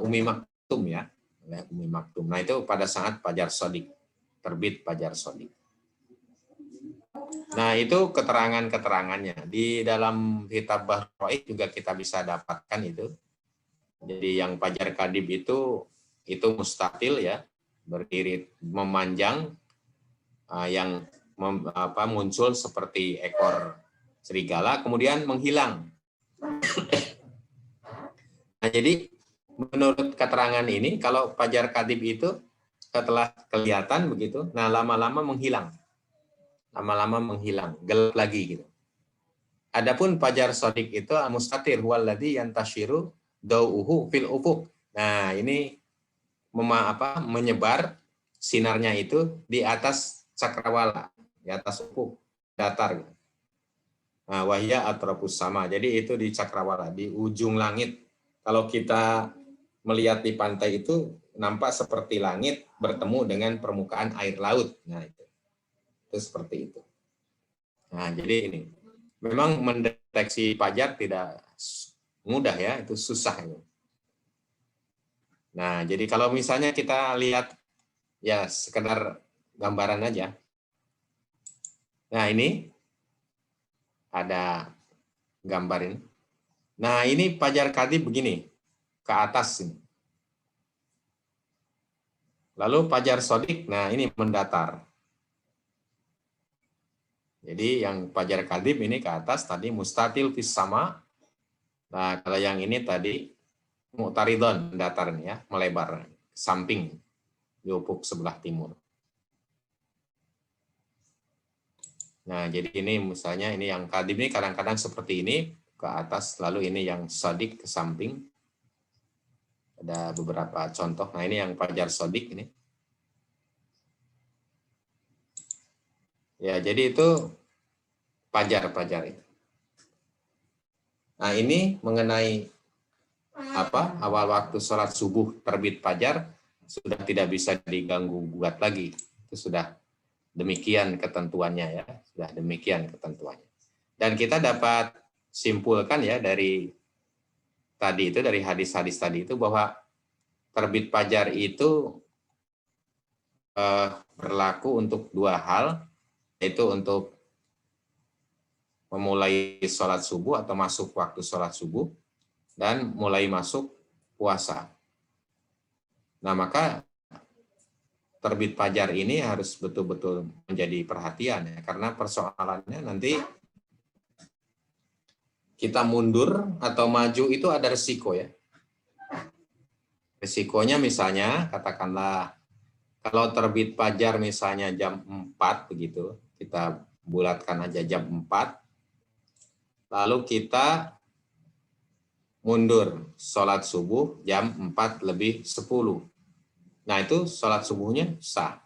Speaker 4: Umi Maktum ya, oleh Umi Maktum. Nah itu pada saat fajar shadiq, terbit fajar shadiq. Nah itu keterangannya di dalam kitab Bahrul Raih juga kita bisa dapatkan itu. Jadi yang fajar kadib itu mustatil ya, berdiri memanjang, yang muncul seperti ekor serigala kemudian menghilang. Nah, jadi menurut keterangan ini kalau fajar kadib itu setelah kelihatan begitu, nah lama-lama menghilang. Lama-lama menghilang, gelap lagi gitu. Adapun fajar shadiq itu mustatir huwallazi yantashiru dau'uhu fil ufuq. Nah, ini menyebar sinarnya itu di atas cakrawala, di atas ufuk, datar gitu. Nah, wahya atrafus sama. Jadi itu di cakrawala, di ujung langit. Kalau kita melihat di pantai itu nampak seperti langit bertemu dengan permukaan air laut. Nah, itu seperti itu. Nah, jadi ini memang mendeteksi fajar tidak mudah ya, itu susah. Nah, jadi kalau misalnya kita lihat ya sekedar gambaran aja. Nah, ini ada gambar ini. Nah, ini fajar kadib begini, ke atas ini. Lalu fajar shadiq, nah ini mendatar. Jadi yang fajar kadib ini ke atas tadi mustatil fis sama. Nah, kalau yang ini tadi mu'taridon, mendatar ini ya, melebar samping di ufuk sebelah timur. Nah, jadi ini misalnya ini yang kadib ini kadang-kadang seperti ini ke atas, lalu ini yang shadiq ke samping. Ada beberapa contoh. Nah, ini yang fajar shadiq ini. Ya, jadi itu fajar itu. Nah, ini mengenai awal waktu sholat subuh terbit fajar sudah tidak bisa diganggu gugat lagi. Itu sudah demikian ketentuannya ya, sudah demikian ketentuannya. Dan kita dapat simpulkan ya dari tadi itu, dari hadis-hadis tadi itu, bahwa terbit fajar itu berlaku untuk dua hal, yaitu untuk memulai sholat subuh atau masuk waktu sholat subuh, dan mulai masuk puasa. Nah, maka terbit fajar ini harus betul-betul menjadi perhatian ya, karena persoalannya nanti kita mundur atau maju itu ada resiko ya. Resikonya misalnya katakanlah kalau terbit fajar misalnya jam 4 begitu, kita bulatkan aja jam 4, lalu kita mundur sholat subuh jam 4:10. Nah, itu sholat subuhnya sah,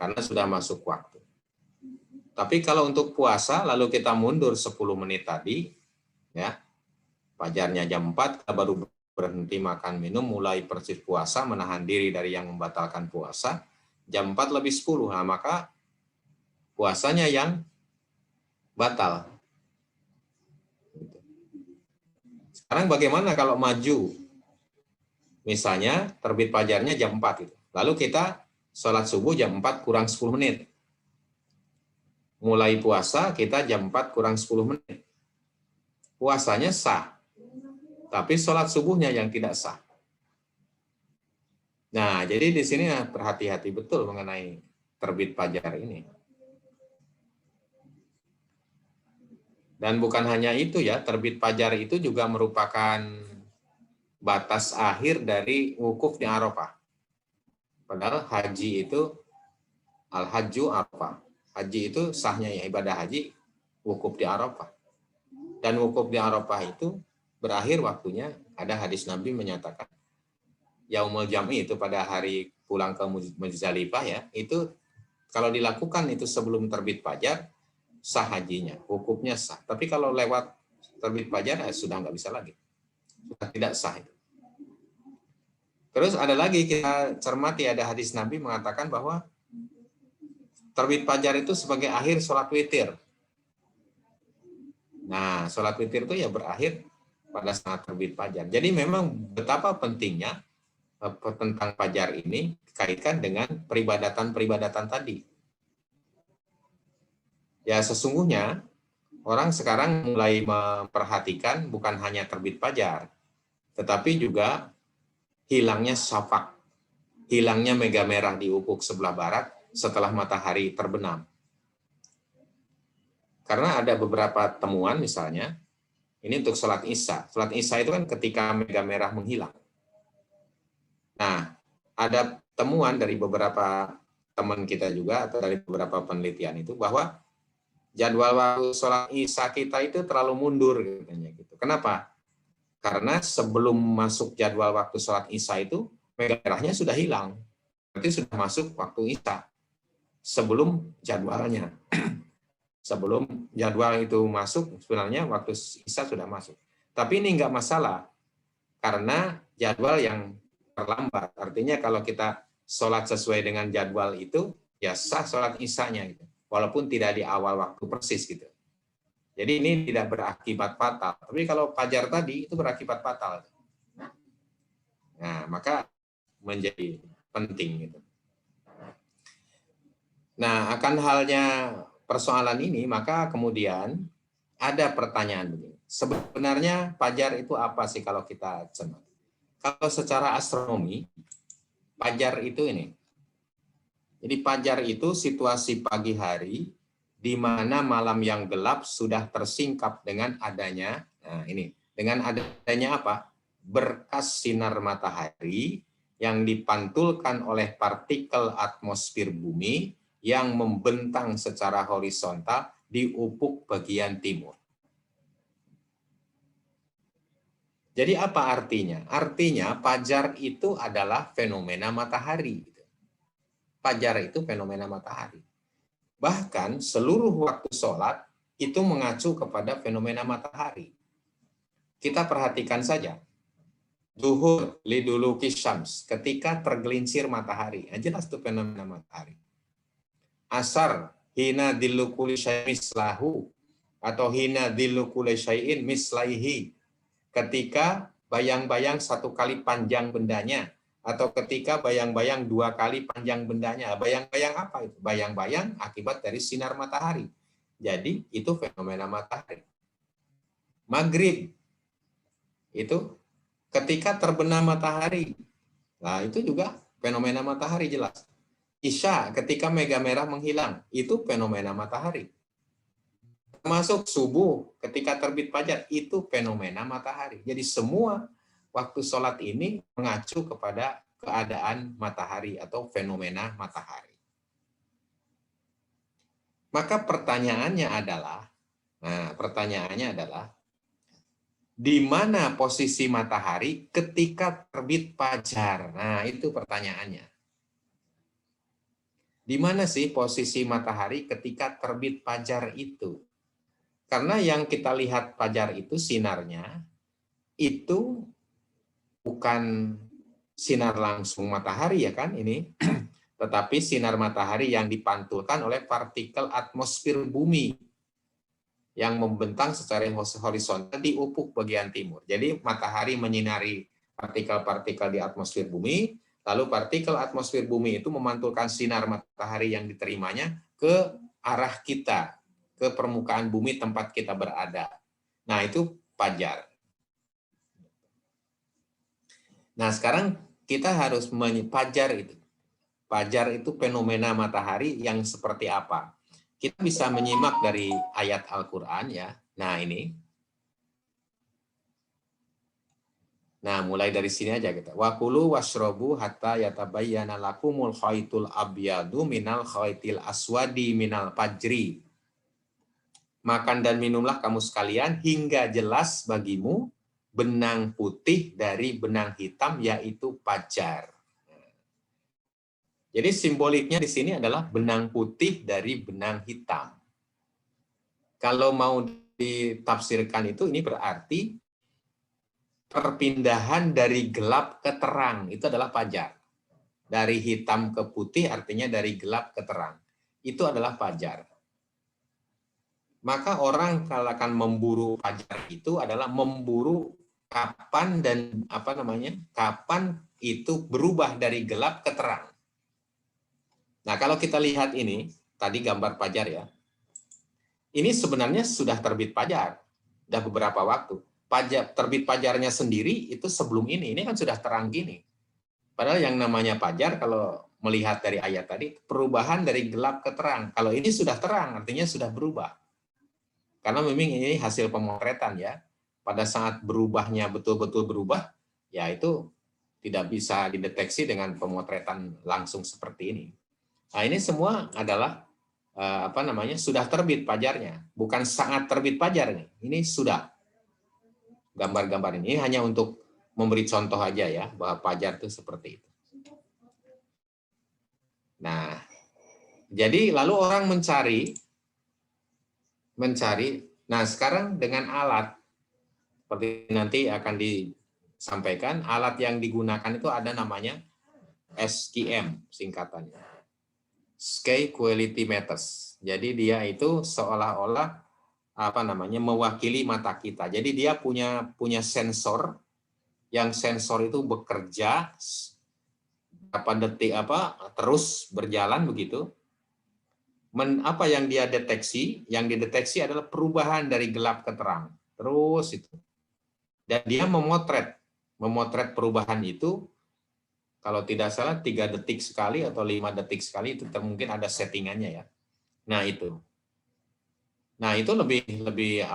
Speaker 4: karena sudah masuk waktu. Tapi kalau untuk puasa, lalu kita mundur 10 menit tadi, ya, fajarnya jam 4, kita baru berhenti makan minum, mulai persis puasa, menahan diri dari yang membatalkan puasa, jam 4:10. Nah, maka puasanya yang batal. Sekarang bagaimana kalau maju? Misalnya terbit fajarnya jam 4 gitu. Lalu kita sholat subuh jam 4 kurang 10 menit. Mulai puasa kita jam 4 kurang 10 menit. Puasanya sah. Tapi sholat subuhnya yang tidak sah. Nah, jadi di sini berhati-hati betul mengenai terbit fajar ini. Dan bukan hanya itu ya, terbit fajar itu juga merupakan batas akhir dari wukuf di Arafah. Padahal haji itu al-hajju Arafah. Haji itu sahnya ya, ibadah haji wukuf di Arafah. Dan wukuf di Arafah itu berakhir waktunya, ada hadis Nabi menyatakan yaumul jam'i itu pada hari pulang ke Muzdalifah ya, itu kalau dilakukan itu sebelum terbit fajar sah hajinya, wukufnya sah. Tapi kalau lewat terbit fajar sudah nggak bisa lagi. Sudah tidak sah itu. Terus ada lagi kita cermati, ada hadis Nabi mengatakan bahwa terbit fajar itu sebagai akhir sholat witir. Nah, sholat witir itu ya berakhir pada saat terbit fajar. Jadi memang betapa pentingnya tentang fajar ini dikaitkan dengan peribadatan-peribadatan tadi. Ya sesungguhnya orang sekarang mulai memperhatikan bukan hanya terbit fajar, tetapi juga hilangnya syafaq, hilangnya mega merah di ufuk sebelah barat setelah matahari terbenam. Karena ada beberapa temuan misalnya, ini untuk sholat isya. Sholat isya itu kan ketika mega merah menghilang. Nah, ada temuan dari beberapa teman kita juga, atau dari beberapa penelitian itu, bahwa jadwal waktu sholat isya kita itu terlalu mundur. Katanya gitu. Kenapa? Karena sebelum masuk jadwal waktu sholat isya itu, mega merahnya sudah hilang. Berarti sudah masuk waktu isya. Sebelum jadwalnya. Sebelum jadwal itu masuk, sebenarnya waktu isya sudah masuk. Tapi ini enggak masalah. Karena jadwal yang terlambat. Artinya kalau kita sholat sesuai dengan jadwal itu, ya sah sholat isyanya. Gitu. Walaupun tidak di awal waktu persis. Gitu. Jadi ini tidak berakibat fatal. Tapi kalau fajar tadi itu berakibat fatal. Nah, maka menjadi penting gitu. Nah, akan halnya persoalan ini, maka kemudian ada pertanyaan begini. Sebenarnya fajar itu apa sih kalau kita cermati? Kalau secara astronomi, fajar itu ini. Jadi fajar itu situasi pagi hari di mana malam yang gelap sudah tersingkap dengan adanya, nah ini, dengan adanya apa? Berkas sinar matahari yang dipantulkan oleh partikel atmosfer bumi yang membentang secara horizontal di ufuk bagian timur. Jadi apa artinya? Artinya fajar itu adalah fenomena matahari. Fajar itu fenomena matahari. Bahkan seluruh waktu sholat itu mengacu kepada fenomena matahari. Kita perhatikan saja. Zuhur liduluki syams, ketika tergelincir matahari. Jelas itu fenomena matahari. Asar, hina dilukuli syai' mislahu, atau hina dilukuli syai'in mislaihi. Ketika bayang-bayang satu kali panjang bendanya, atau ketika bayang-bayang dua kali panjang bendanya. Bayang-bayang apa itu? Bayang-bayang akibat dari sinar matahari. Jadi itu fenomena matahari. Maghrib itu ketika terbenam matahari. Nah, itu juga fenomena matahari jelas. Isya ketika mega merah menghilang, itu fenomena matahari. Termasuk subuh ketika terbit fajar, itu fenomena matahari. Jadi semua waktu sholat ini mengacu kepada keadaan matahari atau fenomena matahari. Maka pertanyaannya adalah, di mana posisi matahari ketika terbit fajar? Nah, itu pertanyaannya. Di mana sih posisi matahari ketika terbit fajar itu? Karena yang kita lihat fajar itu sinarnya, itu bukan sinar langsung matahari ya kan ini, tetapi sinar matahari yang dipantulkan oleh partikel atmosfer bumi yang membentang secara horizontal di ufuk bagian timur. Jadi matahari menyinari partikel-partikel di atmosfer bumi, lalu partikel atmosfer bumi itu memantulkan sinar matahari yang diterimanya ke arah kita, ke permukaan bumi tempat kita berada. Nah, itu fajar. Nah, sekarang kita harus fajar itu. Fajar itu fenomena matahari yang seperti apa? Kita bisa menyimak dari ayat Al-Qur'an ya. Nah, ini. Nah, mulai dari sini aja kita. Wa kulu washrobu hatta yatabayyana lakumul khaitul abyadu minal khaitil aswadi minal fajri. Makan dan minumlah kamu sekalian hingga jelas bagimu benang putih dari benang hitam, yaitu fajar. Jadi simboliknya di sini adalah benang putih dari benang hitam. Kalau mau ditafsirkan itu, ini berarti perpindahan dari gelap ke terang, itu adalah fajar. Dari hitam ke putih artinya dari gelap ke terang. Itu adalah fajar. Maka orang kalau akan memburu fajar itu adalah memburu kapan dan kapan itu berubah dari gelap ke terang. Nah, kalau kita lihat ini, tadi gambar fajar ya. Ini sebenarnya sudah terbit fajar. Sudah beberapa waktu. Terbit fajarnya sendiri itu sebelum ini kan sudah terang gini. Padahal yang namanya fajar kalau melihat dari ayat tadi, perubahan dari gelap ke terang. Kalau ini sudah terang, artinya sudah berubah. Karena memang ini hasil pemotretan ya. Pada saat berubahnya betul-betul berubah, ya itu tidak bisa dideteksi dengan pemotretan langsung seperti ini. Nah, ini semua adalah sudah terbit fajarnya. Bukan saat terbit fajar nih. Ini sudah. Gambar-gambar ini hanya untuk memberi contoh aja ya, bahwa fajar itu seperti itu. Nah, jadi lalu orang mencari. Nah, sekarang dengan alat, seperti nanti akan disampaikan, alat yang digunakan itu ada namanya SQM singkatannya. Sky Quality Meters. Jadi dia itu seolah-olah mewakili mata kita. Jadi dia punya sensor, yang sensor itu bekerja berapa detik terus berjalan begitu. Apa yang dia deteksi? Yang dideteksi adalah perubahan dari gelap ke terang. Terus itu. Dan dia memotret perubahan itu, kalau tidak salah 3 detik sekali atau 5 detik sekali, itu mungkin ada settingannya ya. Nah itu. Nah itu lebih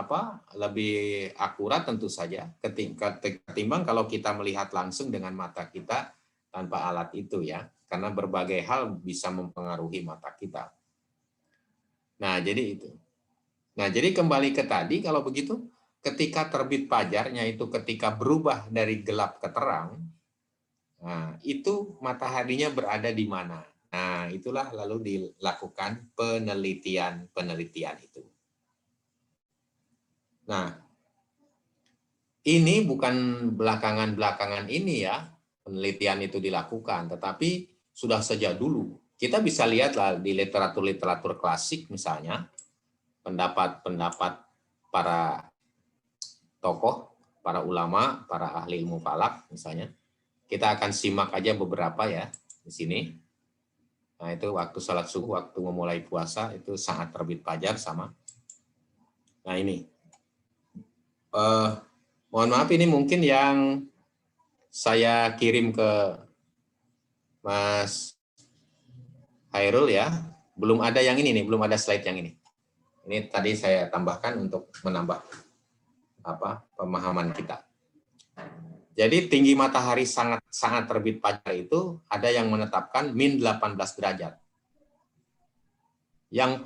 Speaker 4: akurat tentu saja ketimbang kalau kita melihat langsung dengan mata kita tanpa alat itu ya, karena berbagai hal bisa mempengaruhi mata kita. Nah jadi itu. Nah jadi kembali ke tadi, kalau begitu ketika terbit fajarnya itu ketika berubah dari gelap ke terang, nah itu mataharinya berada di mana? Nah itulah lalu dilakukan penelitian itu. Nah, ini bukan belakangan ini ya, penelitian itu dilakukan, tetapi sudah sejak dulu. Kita bisa lihatlah di literatur klasik misalnya, pendapat para tokoh, para ulama, para ahli ilmu falak misalnya. Kita akan simak aja beberapa ya di sini. Nah, itu waktu salat subuh, waktu memulai puasa, itu saat terbit fajar sama. Nah, ini. Mohon maaf, ini mungkin yang saya kirim ke Mas Hairul ya. Belum ada yang ini nih, belum ada slide yang ini. Ini tadi saya tambahkan untuk menambah pemahaman kita. Jadi tinggi matahari sangat terbit fajar itu ada yang menetapkan min 18 derajat. Yang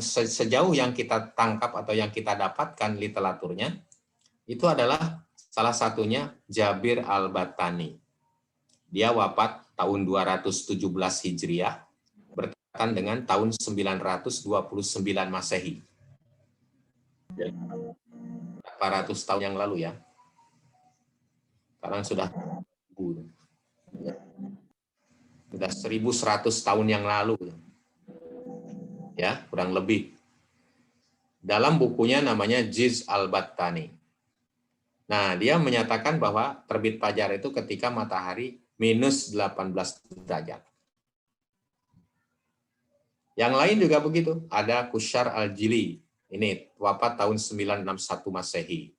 Speaker 4: sejauh yang kita tangkap atau yang kita dapatkan literaturnya, itu adalah salah satunya Jabir Al-Battani. Dia wafat tahun 217 Hijriah, bertepatan dengan tahun 929 Masehi. 400 tahun yang lalu ya. Sekarang sudah 1100 tahun yang lalu. Ya, kurang lebih. Dalam bukunya namanya Jiz Al-Battani. Nah, dia menyatakan bahwa terbit fajar itu ketika matahari minus 18 derajat. Yang lain juga begitu. Ada Kushar Al-Jili. Ini wafat tahun 961 Masehi.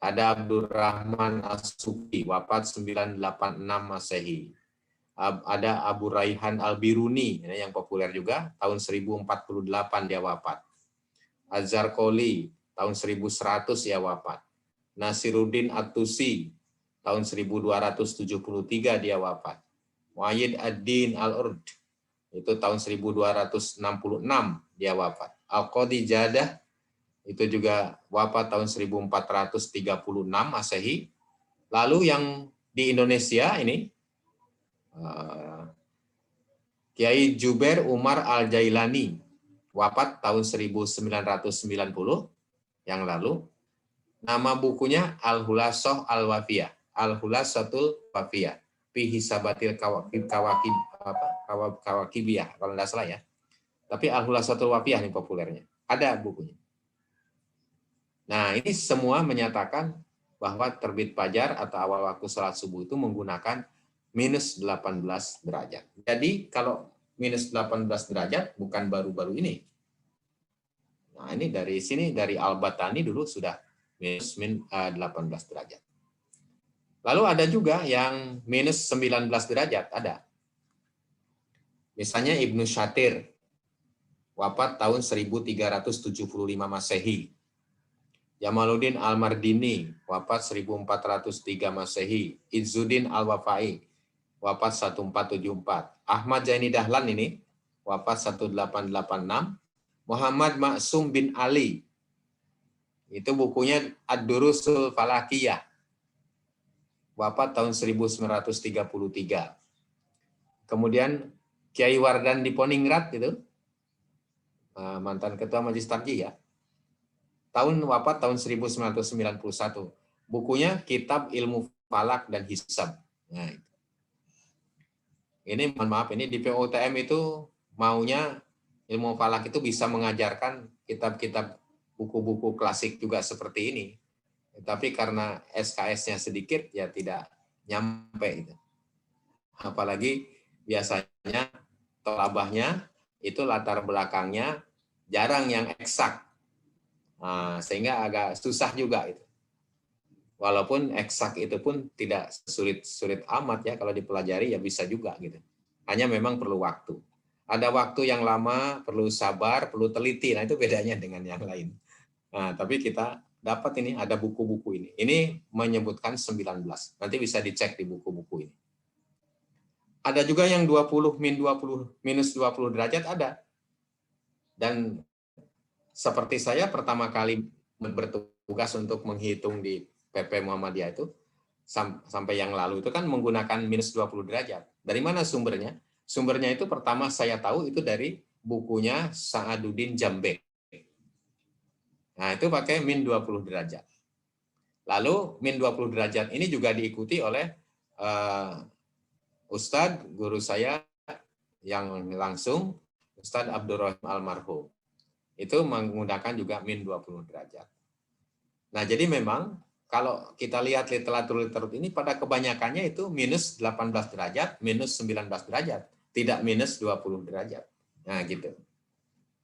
Speaker 4: Ada Abdurrahman As-Suki, wafat 986 Masehi. Ada Abu Raihan Al-Biruni, ini yang populer juga, tahun 1048 dia wafat. Az-Zarqoli, tahun 1100 dia wafat. Nasiruddin At-Tusi, tahun 1273 dia wafat. Muayyid ad-Din Al-Urd, itu tahun 1266 dia wafat. Al-Qadi Jadah, itu juga wafat tahun 1436 Masehi. Lalu yang di Indonesia ini, Kiai Jubair Umar Al-Jailani, wafat tahun 1990 yang lalu. Nama bukunya Al-Hulasah Al-Wafiyah. Al-Hulasatul Wafiyah. Fi hisabatil kawakibiyah, kalau tidak salah ya. Tapi Al-Hulasatul Wafiyah ini populernya. Ada bukunya. Nah, ini semua menyatakan bahwa terbit fajar atau awal waktu salat subuh itu menggunakan minus 18 derajat. Jadi kalau minus 18 derajat bukan baru-baru ini. Nah, ini dari sini, dari Al-Batani dulu sudah minus 18 derajat. Lalu ada juga yang minus 19 derajat, ada. Misalnya Ibnu Syatir, wafat tahun 1375 Masehi. Jamaluddin Al-Mardini, wafat 1403 Masehi. Izzuddin Al-Wafai, wafat 1474. Ahmad Zaini Dahlan ini, wafat 1886. Muhammad Maksum bin Ali, itu bukunya Ad-Durusul Falakiyah, wafat tahun 1933. Kemudian Kiai Wardan Diponingrat itu, mantan ketua Majelis Tarjih ya, wafat tahun 1991. Bukunya Kitab Ilmu Falak dan Hisab. Nah, ini mohon maaf, ini di POTM itu maunya ilmu falak itu bisa mengajarkan kitab-kitab buku-buku klasik juga seperti ini. Tapi karena SKS-nya sedikit, ya tidak nyampe. Apalagi biasanya tolabahnya itu latar belakangnya jarang yang eksak. Nah, sehingga agak susah juga itu. Walaupun eksak itu pun tidak sulit amat ya, kalau dipelajari ya bisa juga gitu. Hanya memang perlu waktu. Ada waktu yang lama, perlu sabar, perlu teliti. Nah, itu bedanya dengan yang lain. Nah, tapi kita dapat ini, ada buku-buku ini. Ini menyebutkan 19. Nanti bisa dicek di buku-buku ini. Ada juga yang 20, minus 20 derajat ada. Dan seperti saya pertama kali bertugas untuk menghitung di PP Muhammadiyah itu, sampai yang lalu itu kan menggunakan minus 20 derajat. Dari mana sumbernya? Sumbernya itu pertama saya tahu itu dari bukunya Sa'aduddin Jambek. Nah, itu pakai min 20 derajat. Lalu min 20 derajat ini juga diikuti oleh Ustadz guru saya yang langsung, Ustadz Abdurrahim Almarhum. Itu menggunakan juga min 20 derajat. Nah, jadi memang kalau kita lihat literatur ini pada kebanyakannya itu minus 18 derajat, minus 19 derajat. Tidak minus 20 derajat. Nah, gitu.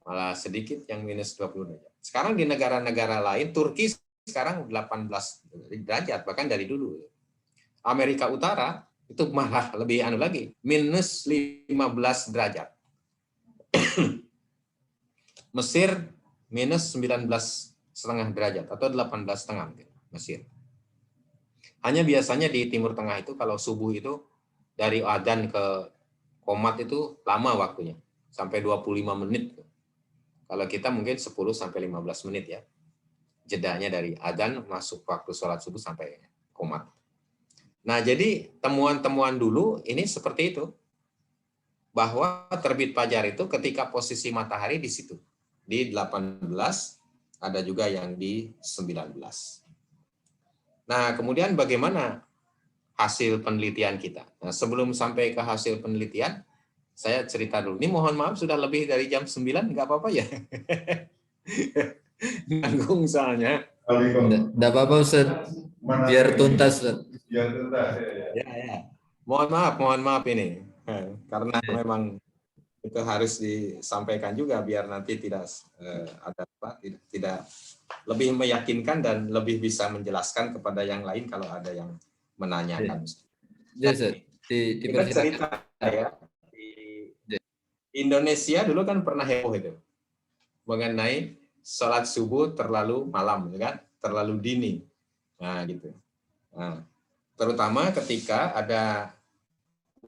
Speaker 4: Malah sedikit yang minus 20 derajat. Sekarang di negara-negara lain, Turki sekarang 18 derajat, bahkan dari dulu. Amerika Utara itu malah lebih lagi, minus 15 derajat. Mesir minus 19,5 derajat atau 18,5 Mesir. Hanya biasanya di Timur Tengah itu kalau subuh itu dari adzan ke qomat itu lama waktunya, sampai 25 menit. Kalau kita mungkin 10 sampai 15 menit ya. Jedanya dari adzan masuk waktu sholat subuh sampai qomat. Nah, jadi temuan-temuan dulu ini seperti itu. Bahwa terbit fajar itu ketika posisi matahari di situ. Di 18, ada juga yang di 19. Nah, kemudian bagaimana hasil penelitian kita? Nah, sebelum sampai ke hasil penelitian, saya cerita dulu. Ini mohon maaf sudah lebih dari jam 9, nggak apa-apa ya? Nanggung soalnya.
Speaker 3: Nggak apa-apa Ustaz, biar tuntas Ustaz.
Speaker 4: Ya. Mohon maaf ini. Karena memang itu harus disampaikan juga biar nanti tidak tidak lebih meyakinkan dan lebih bisa menjelaskan kepada yang lain kalau ada yang menanyakan.
Speaker 3: Ya,
Speaker 4: Kita cerita ya, di Indonesia dulu kan pernah heboh itu mengenai sholat subuh terlalu malam, kan? Terlalu dini. Nah, gitu. Nah, terutama ketika ada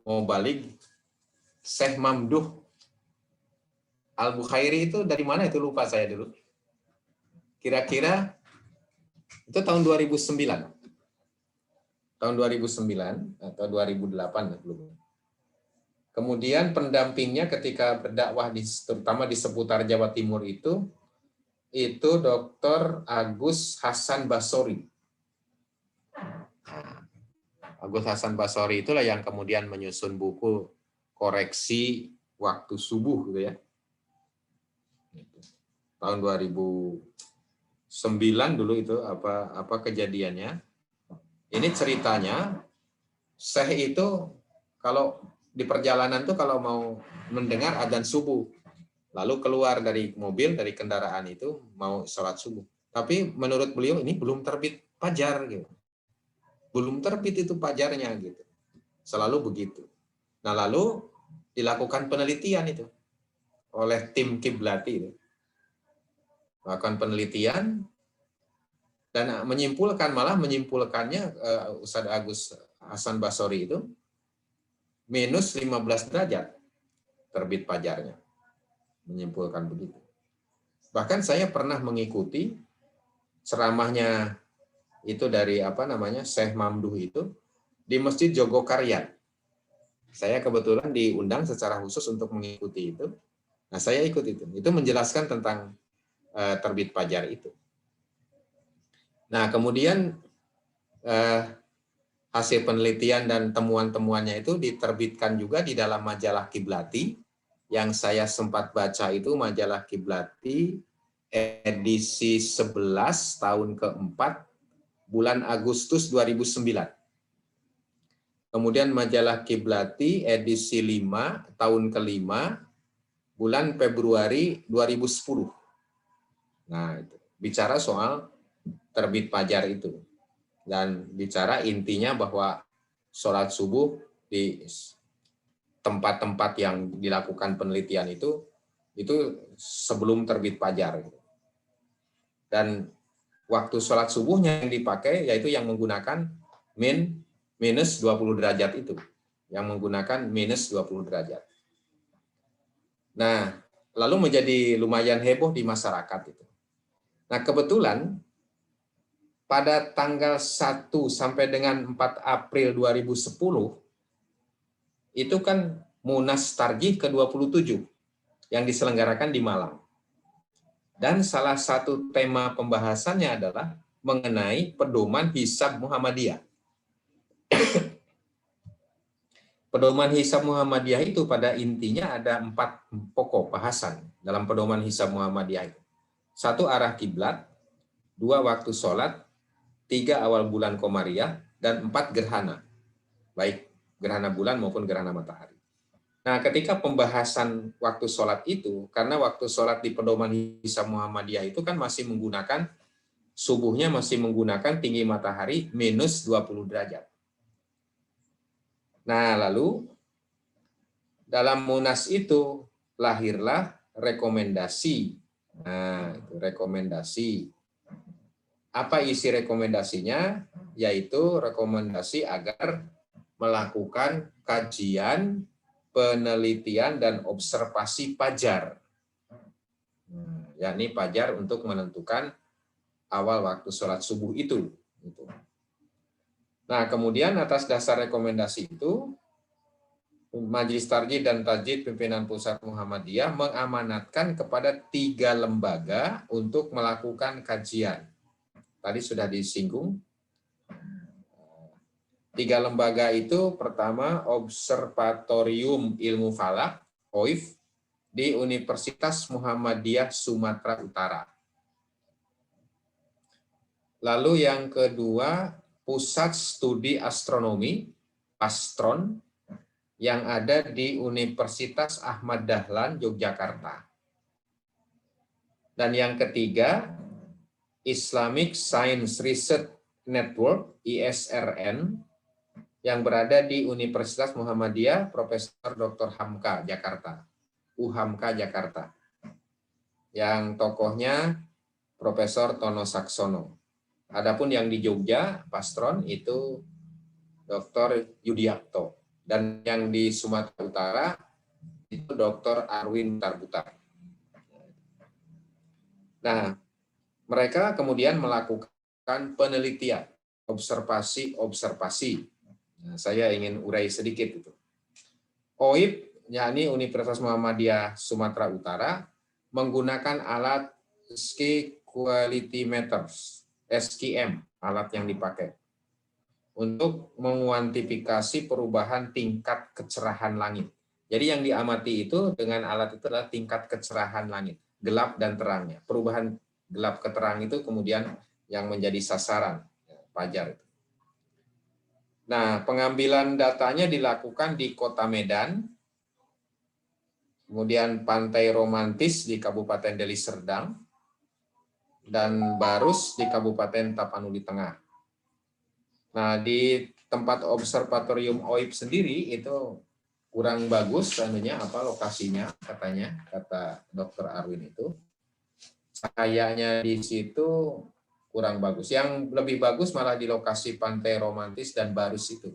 Speaker 4: mau balik Syekh Mamduh Al-Bukhairi itu dari mana itu lupa saya dulu. Kira-kira itu tahun 2009. Tahun 2009 atau 2008 belum. Kemudian pendampingnya ketika berdakwah terutama di seputar Jawa Timur itu itu Dr. Agus Hasan Basori. Agus Hasan Basori itulah yang kemudian menyusun buku koreksi waktu subuh gitu ya. Tahun 2009 dulu itu apa kejadiannya. Ini ceritanya, Syekh itu kalau di perjalanan tuh kalau mau mendengar adzan subuh, lalu keluar dari mobil, dari kendaraan itu mau sholat subuh. Tapi menurut beliau ini belum terbit fajar gitu. Belum terbit itu fajarnya gitu. Selalu begitu. Nah, lalu dilakukan penelitian itu oleh tim Kiblati itu. Melakukan penelitian dan menyimpulkannya Ustadz Agus Hasan Basori itu minus 15 derajat terbit fajarnya. Menyimpulkan begitu. Bahkan saya pernah mengikuti ceramahnya itu dari Syekh Mamduh itu di Masjid Jogokaryan. Saya kebetulan diundang secara khusus untuk mengikuti itu. Nah, saya ikut itu. Itu menjelaskan tentang terbit fajar itu. Nah, kemudian hasil penelitian dan temuan-temuannya itu diterbitkan juga di dalam majalah Kiblati. Yang saya sempat baca itu majalah Kiblati edisi 11 tahun keempat bulan Agustus 2009. Kemudian majalah Kiblati edisi 5 tahun kelima bulan Februari 2010. Nah, itu bicara soal terbit fajar itu. Dan bicara intinya bahwa sholat subuh di tempat-tempat yang dilakukan penelitian itu sebelum terbit fajar. Dan waktu sholat subuhnya yang dipakai yaitu yang menggunakan minus 20 derajat itu. Yang menggunakan minus 20 derajat. Nah, lalu menjadi lumayan heboh di masyarakat itu. Nah, kebetulan pada tanggal 1 sampai dengan 4 April 2010 itu kan Munas Tarjih ke-27 yang diselenggarakan di Malang. Dan salah satu tema pembahasannya adalah mengenai pedoman hisab Muhammadiyah. Pedoman hisab Muhammadiyah itu pada intinya ada 4 pokok bahasan dalam pedoman hisab Muhammadiyah itu. 1 arah kiblat, 2 waktu sholat, 3 awal bulan Komariah, dan 4 gerhana. Baik gerhana bulan maupun gerhana matahari. Nah, ketika pembahasan waktu sholat itu, karena waktu sholat di pedoman hisab Muhammadiyah itu kan masih menggunakan, subuhnya masih menggunakan tinggi matahari minus 20 derajat. Nah, lalu dalam Munas itu lahirlah rekomendasi. Nah, itu rekomendasi. Apa isi rekomendasinya? Yaitu rekomendasi agar melakukan kajian, penelitian, dan observasi fajar. Yakni fajar untuk menentukan awal waktu sholat subuh itu. Nah, kemudian atas dasar rekomendasi itu, Majelis Tarjih dan Tajdid Pimpinan Pusat Muhammadiyah mengamanatkan kepada 3 lembaga untuk melakukan kajian. Tadi sudah disinggung. 3 lembaga itu, pertama Observatorium Ilmu Falak, OIF, di Universitas Muhammadiyah Sumatera Utara. Lalu yang kedua, Pusat Studi Astronomi, Astron, yang ada di Universitas Ahmad Dahlan, Yogyakarta. Dan yang ketiga, Islamic Science Research Network, ISRN, yang berada di Universitas Muhammadiyah Profesor Dr. Hamka, Jakarta. UHAMKA, Jakarta. Yang tokohnya Profesor Tono Saksono. Adapun yang di Jogja, Pastron, itu Dr. Yudiakto. Dan yang di Sumatera Utara, itu Dr. Arwin Tarbutar. Nah, mereka kemudian melakukan penelitian, observasi. Nah, saya ingin urai sedikit itu. OIP, yakni Universitas Muhammadiyah Sumatera Utara, menggunakan alat Sky Quality Meters, SQM, alat yang dipakai untuk menguantifikasi perubahan tingkat kecerahan langit. Jadi yang diamati itu dengan alat itu adalah tingkat kecerahan langit, gelap dan terangnya. Perubahan gelap ke terang itu kemudian yang menjadi sasaran fajar. Nah, pengambilan datanya dilakukan di Kota Medan, kemudian Pantai Romantis di Kabupaten Deli Serdang, dan Barus di Kabupaten Tapanuli Tengah. Nah, di tempat observatorium OIB sendiri itu kurang bagus lokasinya, kata Dr. Arwin itu. Cahayanya di situ kurang bagus. Yang lebih bagus malah di lokasi Pantai Romantis dan Barus itu.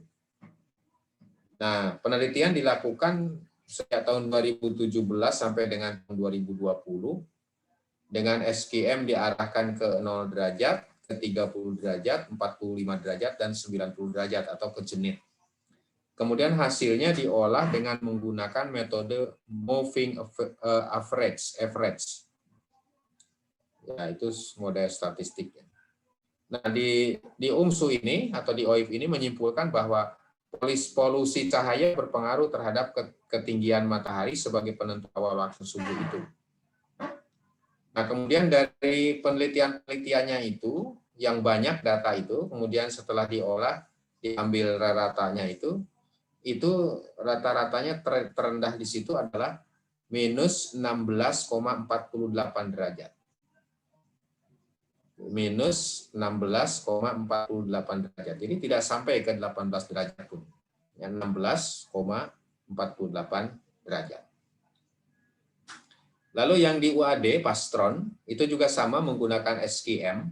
Speaker 4: Nah, penelitian dilakukan sejak tahun 2017 sampai dengan 2020 dengan SQM diarahkan ke 0 derajat, ke 30 derajat, 45 derajat, dan 90 derajat atau ke jenit. Kemudian hasilnya diolah dengan menggunakan metode moving average. Ya, itu model statistik. Nah, di UMSU ini atau di OIB ini menyimpulkan bahwa polusi cahaya berpengaruh terhadap ketinggian matahari sebagai penentu awal waktu subuh itu. Nah, kemudian dari penelitiannya itu, yang banyak data itu, kemudian setelah diolah, diambil rata-ratanya itu rata-ratanya terendah di situ adalah minus 16,48 derajat. Minus 16,48 derajat. Jadi tidak sampai ke 18 derajat pun. Yang 16,48 derajat. Lalu yang di UAD, Pastron, itu juga sama menggunakan SQM,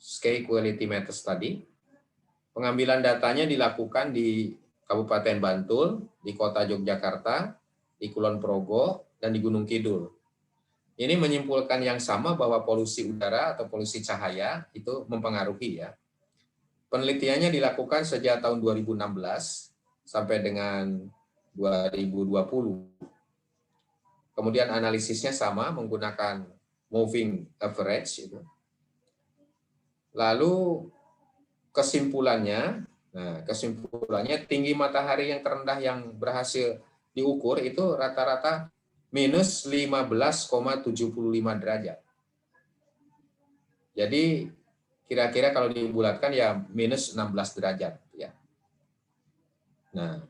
Speaker 4: Sky Quality Meters tadi. Pengambilan datanya dilakukan di Kabupaten Bantul, di Kota Yogyakarta, di Kulon Progo, dan di Gunung Kidul. Ini menyimpulkan yang sama bahwa polusi udara atau polusi cahaya itu mempengaruhi ya. Penelitiannya dilakukan sejak tahun 2016 sampai dengan 2020. Kemudian analisisnya sama menggunakan moving average itu. Lalu kesimpulannya tinggi matahari yang terendah yang berhasil diukur itu rata-rata minus 15,75 derajat. Jadi kira-kira kalau dibulatkan ya minus 16 derajat. Ya. Nah,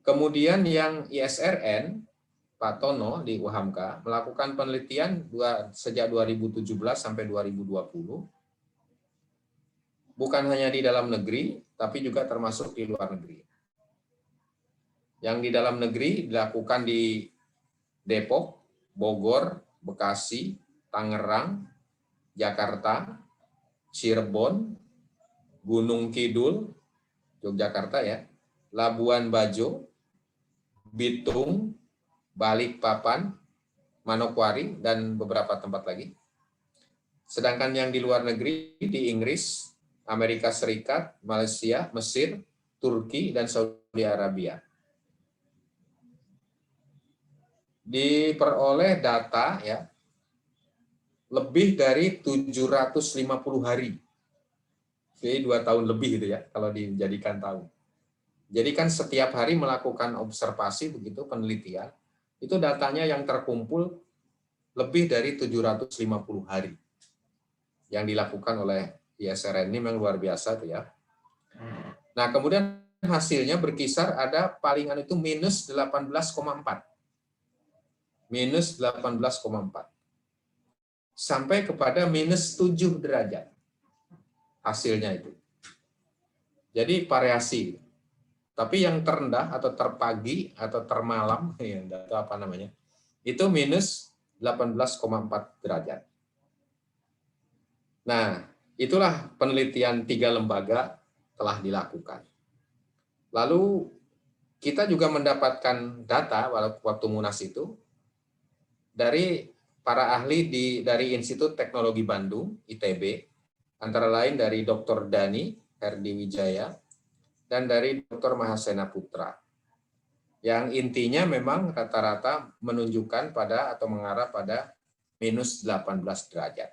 Speaker 4: kemudian yang ISRN, Pak Tono di UHAMKA melakukan penelitian sejak 2017 sampai 2020, bukan hanya di dalam negeri, tapi juga termasuk di luar negeri. Yang di dalam negeri dilakukan di Depok, Bogor, Bekasi, Tangerang, Jakarta, Cirebon, Gunung Kidul, Yogyakarta ya, Labuan Bajo, Bitung, Balikpapan, Manokwari, dan beberapa tempat lagi. Sedangkan yang di luar negeri di Inggris, Amerika Serikat, Malaysia, Mesir, Turki, dan Saudi Arabia. Diperoleh data ya lebih dari 750 hari. Jadi 2 tahun lebih itu ya kalau dijadikan tahun. Jadi kan setiap hari melakukan observasi begitu penelitian, itu datanya yang terkumpul lebih dari 750 hari yang dilakukan oleh ISRN. Ini memang luar biasa tuh ya. Nah, kemudian hasilnya berkisar ada palingan itu minus 18,4. Minus 18,4. Sampai kepada minus 7 derajat. Hasilnya itu. Jadi variasi. Tapi yang terendah atau terpagi atau termalam, atau apa namanya, itu minus 18,4 derajat. Nah, itulah penelitian 3 lembaga telah dilakukan. Lalu kita juga mendapatkan data waktu Munas itu dari para ahli dari Institut Teknologi Bandung, ITB, antara lain dari Dr. Dani Herdi Wijaya, dan dari Dr. Mahasena Putra. Yang intinya memang rata-rata menunjukkan pada atau mengarah pada minus 18 derajat.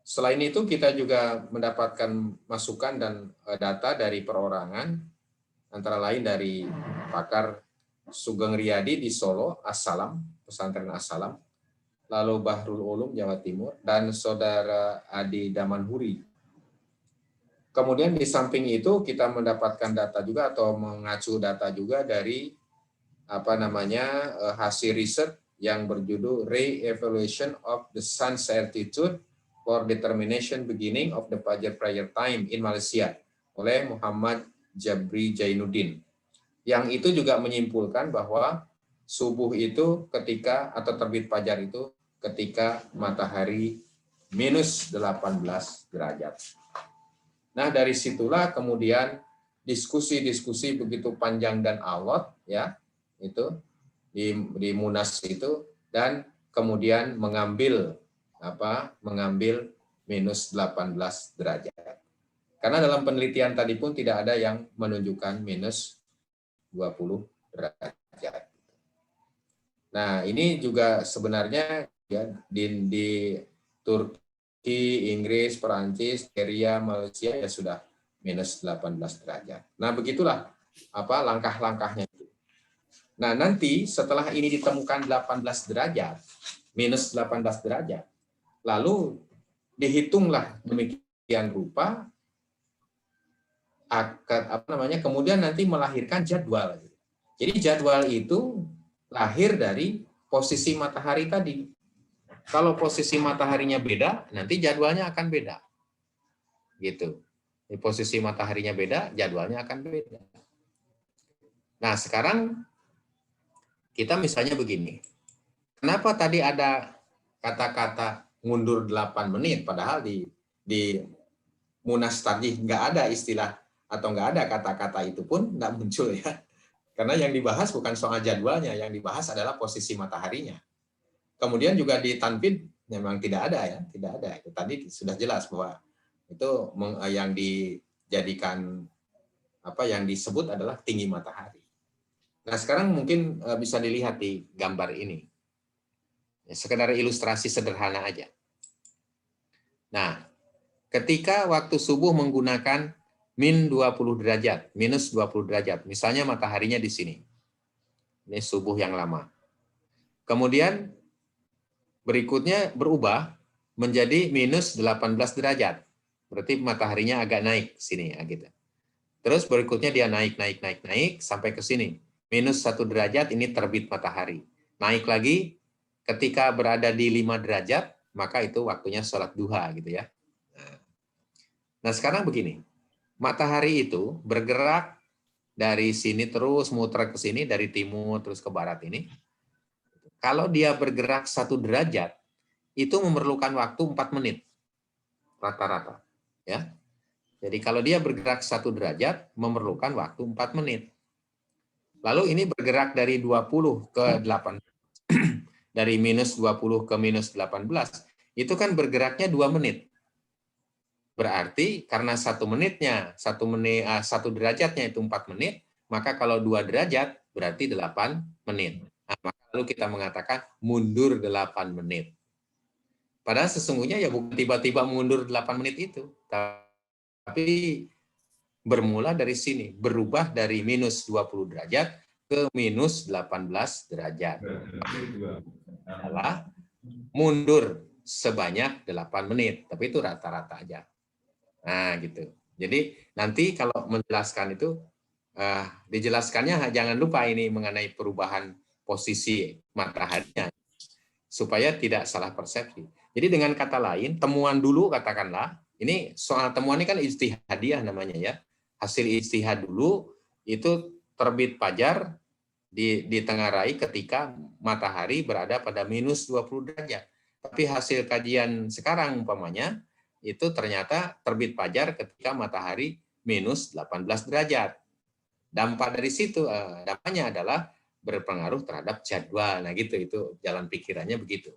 Speaker 4: Selain itu kita juga mendapatkan masukan dan data dari perorangan, antara lain dari pakar Sugeng Riyadi di Solo, Assalam, pesantren Assalam, lalu Bahrul Ulum Jawa Timur, dan saudara Adi Damanhuri. Kemudian di samping itu kita mendapatkan data juga atau mengacu data juga dari hasil riset yang berjudul Re-Evaluation of the Sun's Altitude for Determination Beginning of the Fajar Prayer Time in Malaysia oleh Muhammad Jabri Jainuddin. Yang itu juga menyimpulkan bahwa subuh itu ketika atau terbit fajar itu ketika matahari minus 18 derajat. Nah, dari situlah kemudian diskusi-diskusi begitu panjang dan alot ya, itu di Munas itu, dan kemudian mengambil minus 18 derajat. Karena dalam penelitian tadi pun tidak ada yang menunjukkan minus 20 derajat. Nah, ini juga sebenarnya ya di Turki, Inggris, Perancis, Nigeria, Malaysia ya sudah minus 18 derajat. Nah, begitulah langkah-langkahnya. Nah, nanti setelah ini ditemukan 18 derajat, minus 18 derajat, lalu dihitunglah demikian rupa, kemudian nanti melahirkan jadwal. Jadi jadwal itu lahir dari posisi matahari tadi. Kalau posisi mataharinya beda, nanti jadwalnya akan beda. Gitu. Di posisi mataharinya beda, jadwalnya akan beda. Nah, sekarang kita misalnya begini. Kenapa tadi ada kata-kata mundur 8 menit, padahal di Munas tadi nggak ada istilah atau nggak ada kata-kata itu pun nggak muncul ya. Karena yang dibahas bukan soal jadwalnya, yang dibahas adalah posisi mataharinya. Kemudian juga di Tanfid memang tidak ada ya, tidak ada. Itu tadi sudah jelas bahwa itu yang dijadikan yang disebut adalah tinggi matahari. Nah, sekarang mungkin bisa dilihat di gambar ini. Ya, sekedar ilustrasi sederhana aja. Nah, ketika waktu subuh menggunakan min 20 derajat, minus 20 derajat. Misalnya mataharinya di sini. Ini subuh yang lama. Kemudian berikutnya berubah menjadi minus 18 derajat. Berarti mataharinya agak naik sini ya gitu. Terus berikutnya dia naik sampai ke sini. Minus 1 derajat ini terbit matahari. Naik lagi ketika berada di 5 derajat, maka itu waktunya sholat duha gitu ya. Nah, sekarang begini. Matahari itu bergerak dari sini terus muter ke sini, dari timur terus ke barat ini. Kalau dia bergerak 1 derajat, itu memerlukan waktu 4 menit rata-rata. Ya. Jadi kalau dia bergerak 1 derajat, memerlukan waktu 4 menit. Lalu ini bergerak dari 20 ke 8, dari minus 20 ke minus 18, itu kan bergeraknya 2 menit. Berarti karena 1 derajatnya itu 4 menit, maka kalau 2 derajat berarti 8 menit. Nah, maka lalu kita mengatakan mundur 8 menit. Padahal sesungguhnya ya bukan tiba-tiba mundur 8 menit itu, tapi bermula dari sini, berubah dari minus 20 derajat ke minus 18 derajat. Adalah mundur sebanyak 8 menit, tapi itu rata-rata aja. Nah, gitu. Jadi nanti kalau menjelaskan itu, dijelaskannya jangan lupa ini mengenai perubahan posisi mataharinya, supaya tidak salah persepsi. Jadi dengan kata lain, temuan dulu katakanlah, ini soal temuan ini kan ijtihadiyah namanya ya. Hasil ijtihad dulu itu terbit fajar ditengarai ketika matahari berada pada minus 20 derajat. Tapi hasil kajian sekarang umpamanya itu ternyata terbit fajar ketika matahari minus 18 derajat. Dampak dari situ, dampaknya adalah berpengaruh terhadap jadwal. Nah gitu, itu jalan pikirannya begitu.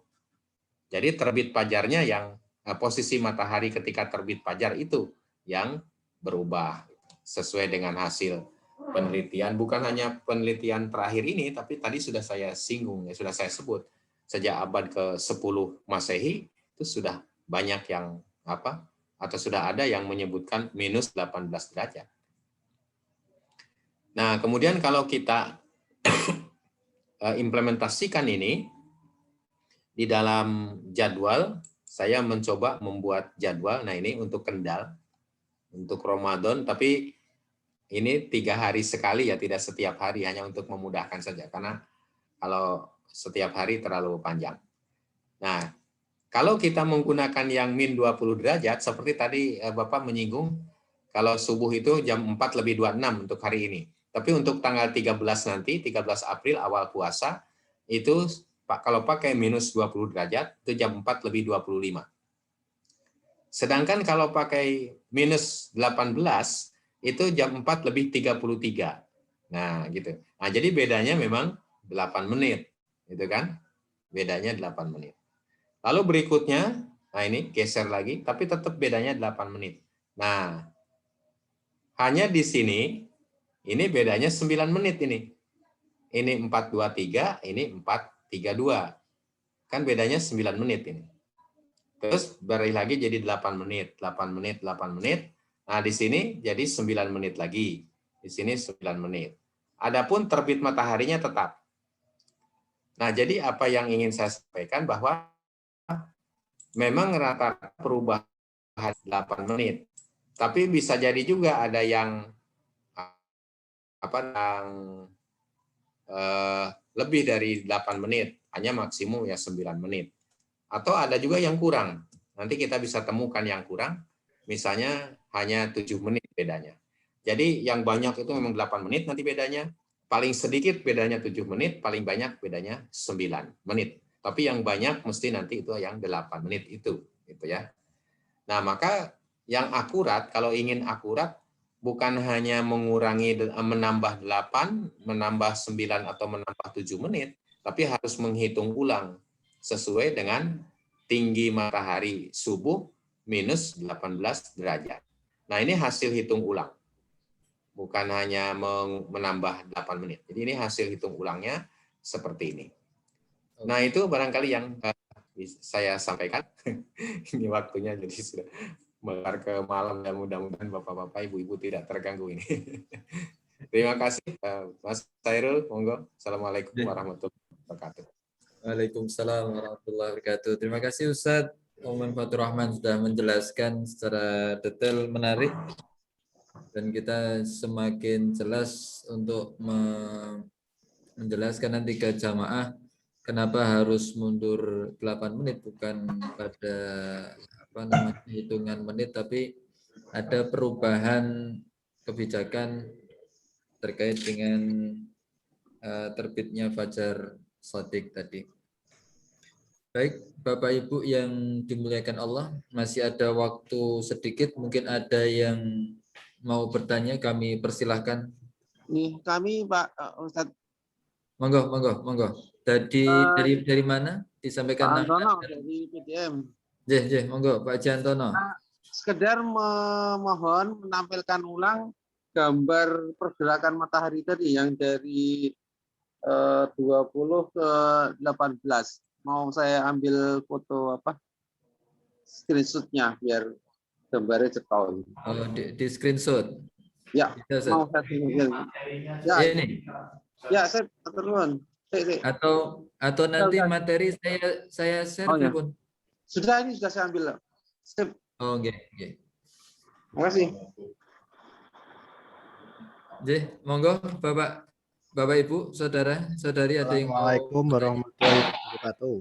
Speaker 4: Jadi terbit fajarnya yang posisi matahari ketika terbit fajar itu yang berubah sesuai dengan hasil penelitian, bukan hanya penelitian terakhir ini, tapi tadi sudah saya singgung, ya sudah saya sebut sejak abad ke-10 Masehi itu sudah banyak yang atau sudah ada yang menyebutkan minus 18 derajat. Nah, kemudian kalau kita implementasikan ini di dalam jadwal, saya mencoba membuat jadwal. Nah, ini untuk Kendal, untuk Ramadan, tapi ini 3 hari sekali ya, tidak setiap hari, hanya untuk memudahkan saja, karena kalau setiap hari terlalu panjang. Nah, kalau kita menggunakan yang min 20 derajat, seperti tadi Bapak menyinggung, kalau subuh itu jam 4:26 untuk hari ini. Tapi untuk tanggal 13 nanti, 13 April awal puasa, itu kalau pakai minus 20 derajat, itu jam 4:25. Sedangkan kalau pakai minus 18, itu jam 4:33. Nah, gitu. Nah, jadi bedanya memang 8 menit. Gitu kan? Bedanya 8 menit. Lalu berikutnya, nah ini geser lagi, tapi tetap bedanya 8 menit. Nah, hanya di sini, ini bedanya 9 menit ini. Ini 4:23, ini 4:32. Kan bedanya 9 menit ini. Terus beri lagi jadi 8 menit, 8 menit, 8 menit. Nah, di sini jadi 9 menit lagi. Di sini 9 menit. Adapun terbit mataharinya tetap. Nah, jadi apa yang ingin saya sampaikan bahwa memang rata-rata perubahan 8 menit. Tapi bisa jadi juga ada yang lebih dari 8 menit, hanya maksimum ya 9 menit. Atau ada juga yang kurang. Nanti kita bisa temukan yang kurang, misalnya hanya 7 menit bedanya. Jadi yang banyak itu memang 8 menit nanti bedanya, paling sedikit bedanya 7 menit, paling banyak bedanya 9 menit. Tapi yang banyak mesti nanti itu yang 8 menit itu, gitu ya. Nah, maka yang akurat, kalau ingin akurat, bukan hanya menambah 8, menambah 9 atau menambah 7 menit, tapi harus menghitung ulang sesuai dengan tinggi matahari subuh minus 18 derajat. Nah, ini hasil hitung ulang. Bukan hanya menambah 8 menit. Jadi ini hasil hitung ulangnya seperti ini. Nah, itu barangkali yang saya sampaikan. Ini waktunya jadi sudah melar ke malam, dan mudah-mudahan Bapak-Bapak, Ibu-Ibu tidak terganggu ini. Terima kasih Mas Khairul, monggo. Assalamualaikum warahmatullahi wabarakatuh.
Speaker 3: Waalaikumsalam warahmatullahi wabarakatuh. Terima kasih Ustadz Oman Fatur Rahman sudah menjelaskan secara detail, menarik, dan kita semakin jelas untuk menjelaskan nanti ke jamaah kenapa harus mundur 8 menit, bukan pada hitungan menit, tapi ada perubahan kebijakan terkait dengan terbitnya fajar shadiq tadi. Baik, Bapak Ibu yang dimuliakan Allah, masih ada waktu sedikit, mungkin ada yang mau bertanya, kami persilahkan.
Speaker 5: Nih, kami Pak Ustadz.
Speaker 3: Monggo. Dari mana? Disampaikan
Speaker 5: Pak Antono
Speaker 3: nama.
Speaker 5: dari PDM.
Speaker 3: Monggo Pak Jantono.
Speaker 5: Sekedar memohon menampilkan ulang gambar pergerakan matahari tadi yang dari 20 ke 18. Mau saya ambil foto screenshotnya biar gambarnya cekal.
Speaker 3: Oh, di screenshot.
Speaker 5: Ya,
Speaker 3: bisa,
Speaker 5: mau saya tunjukin. Ya,
Speaker 3: ini.
Speaker 5: Ya, saya turun.
Speaker 3: Atau nanti materi saya share
Speaker 5: ya.
Speaker 3: pun.
Speaker 5: Sudah saya ambil. Sip.
Speaker 3: Oh, oke.
Speaker 5: Terima kasih.
Speaker 3: Monggo Bapak Ibu, saudara-saudari, ada yang mau.
Speaker 6: Assalamualaikum warahmatullahi wabarakatuh.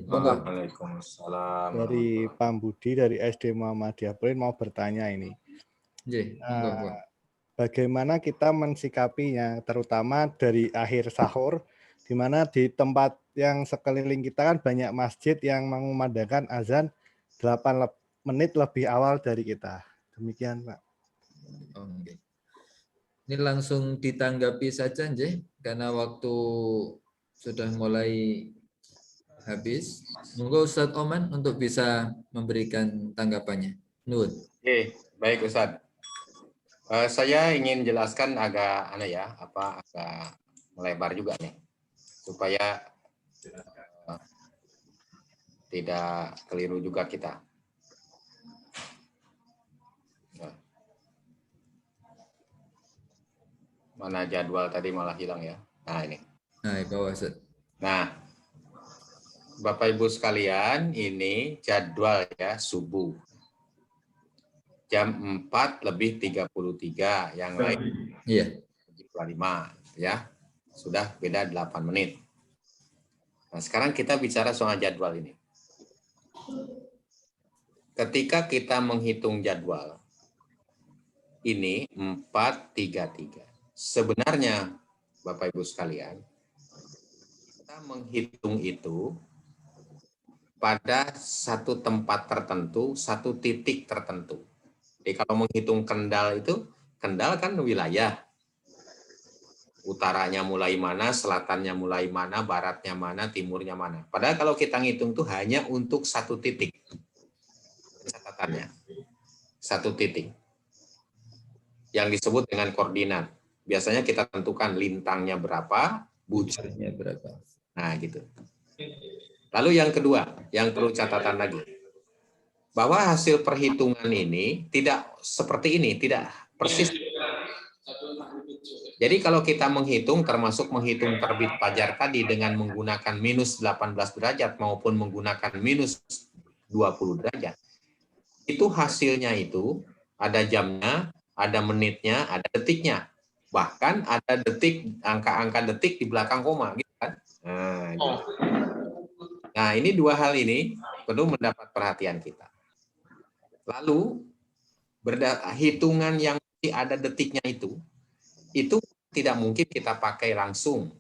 Speaker 3: Monggo.
Speaker 4: Waalaikumsalam.
Speaker 6: Dari Pak Budi dari SD Muhammadiyah Pluit mau bertanya ini.
Speaker 3: Monggo.
Speaker 6: Bagaimana kita mensikapinya, terutama dari akhir sahur, di mana di tempat yang sekeliling kita kan banyak masjid yang mengumandangkan azan 8 menit lebih awal dari kita. Demikian, Pak.
Speaker 3: Okay. Ini langsung ditanggapi saja, karena waktu sudah mulai habis. Monggo Ustadz Oman untuk bisa memberikan tanggapannya. Nuhun.
Speaker 4: Oke, baik Ustadz. Saya ingin jelaskan agak agak melebar juga nih, supaya tidak keliru juga kita. Nah. Mana jadwal tadi malah hilang ya. Nah ini.
Speaker 3: Nah, di bawah Ustaz.
Speaker 4: Nah, Bapak Ibu sekalian, ini jadwal ya subuh. Jam 4:33, yang lain
Speaker 3: Iya.
Speaker 4: 5 ya. Sudah beda 8 menit. Nah, sekarang kita bicara soal jadwal ini. Ketika kita menghitung jadwal, ini 4:33. Sebenarnya, Bapak Ibu sekalian, kita menghitung itu pada satu tempat tertentu, satu titik tertentu. Jadi kalau menghitung Kendal itu, Kendal kan wilayah. Utaranya mulai mana, selatannya mulai mana, baratnya mana, timurnya mana. Padahal kalau kita ngitung itu hanya untuk satu titik. Catatannya. Satu titik. Yang disebut dengan koordinat. Biasanya kita tentukan lintangnya berapa, bujurnya berapa. Nah, gitu. Lalu yang kedua, yang perlu catatan lagi. Bahwa hasil perhitungan ini tidak seperti ini, tidak persis. Jadi kalau kita menghitung, termasuk menghitung terbit fajar tadi dengan menggunakan minus 18 derajat maupun menggunakan minus 20 derajat, itu hasilnya itu ada jamnya, ada menitnya, ada detiknya. Bahkan ada detik, angka-angka detik di belakang koma. Gitu kan? Nah, gitu. Nah, ini dua hal ini perlu mendapat perhatian kita. Lalu, hitungan yang ada detiknya itu tidak mungkin kita pakai langsung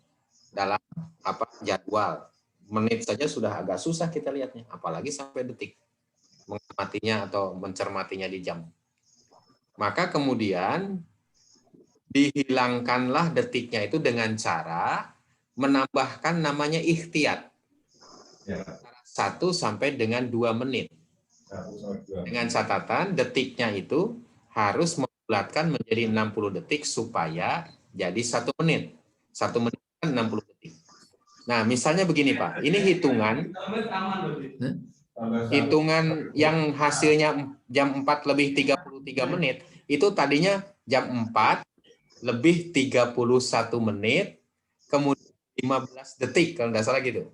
Speaker 4: dalam jadwal. Menit saja sudah agak susah kita lihatnya, apalagi sampai detik. Mengamatinya atau mencermatinya di jam. Maka kemudian dihilangkanlah detiknya itu dengan cara menambahkan namanya ikhtiyat. 1 sampai dengan 2 menit. Dengan catatan detiknya itu harus membulatkan menjadi 60 detik supaya jadi 1 menit. 1 menit kan 60 detik. Nah, misalnya begini Pak, ini hitungan yang hasilnya jam 4:33 menit, itu tadinya jam 4:31 menit, kemudian 15 detik, kalau tidak salah gitu.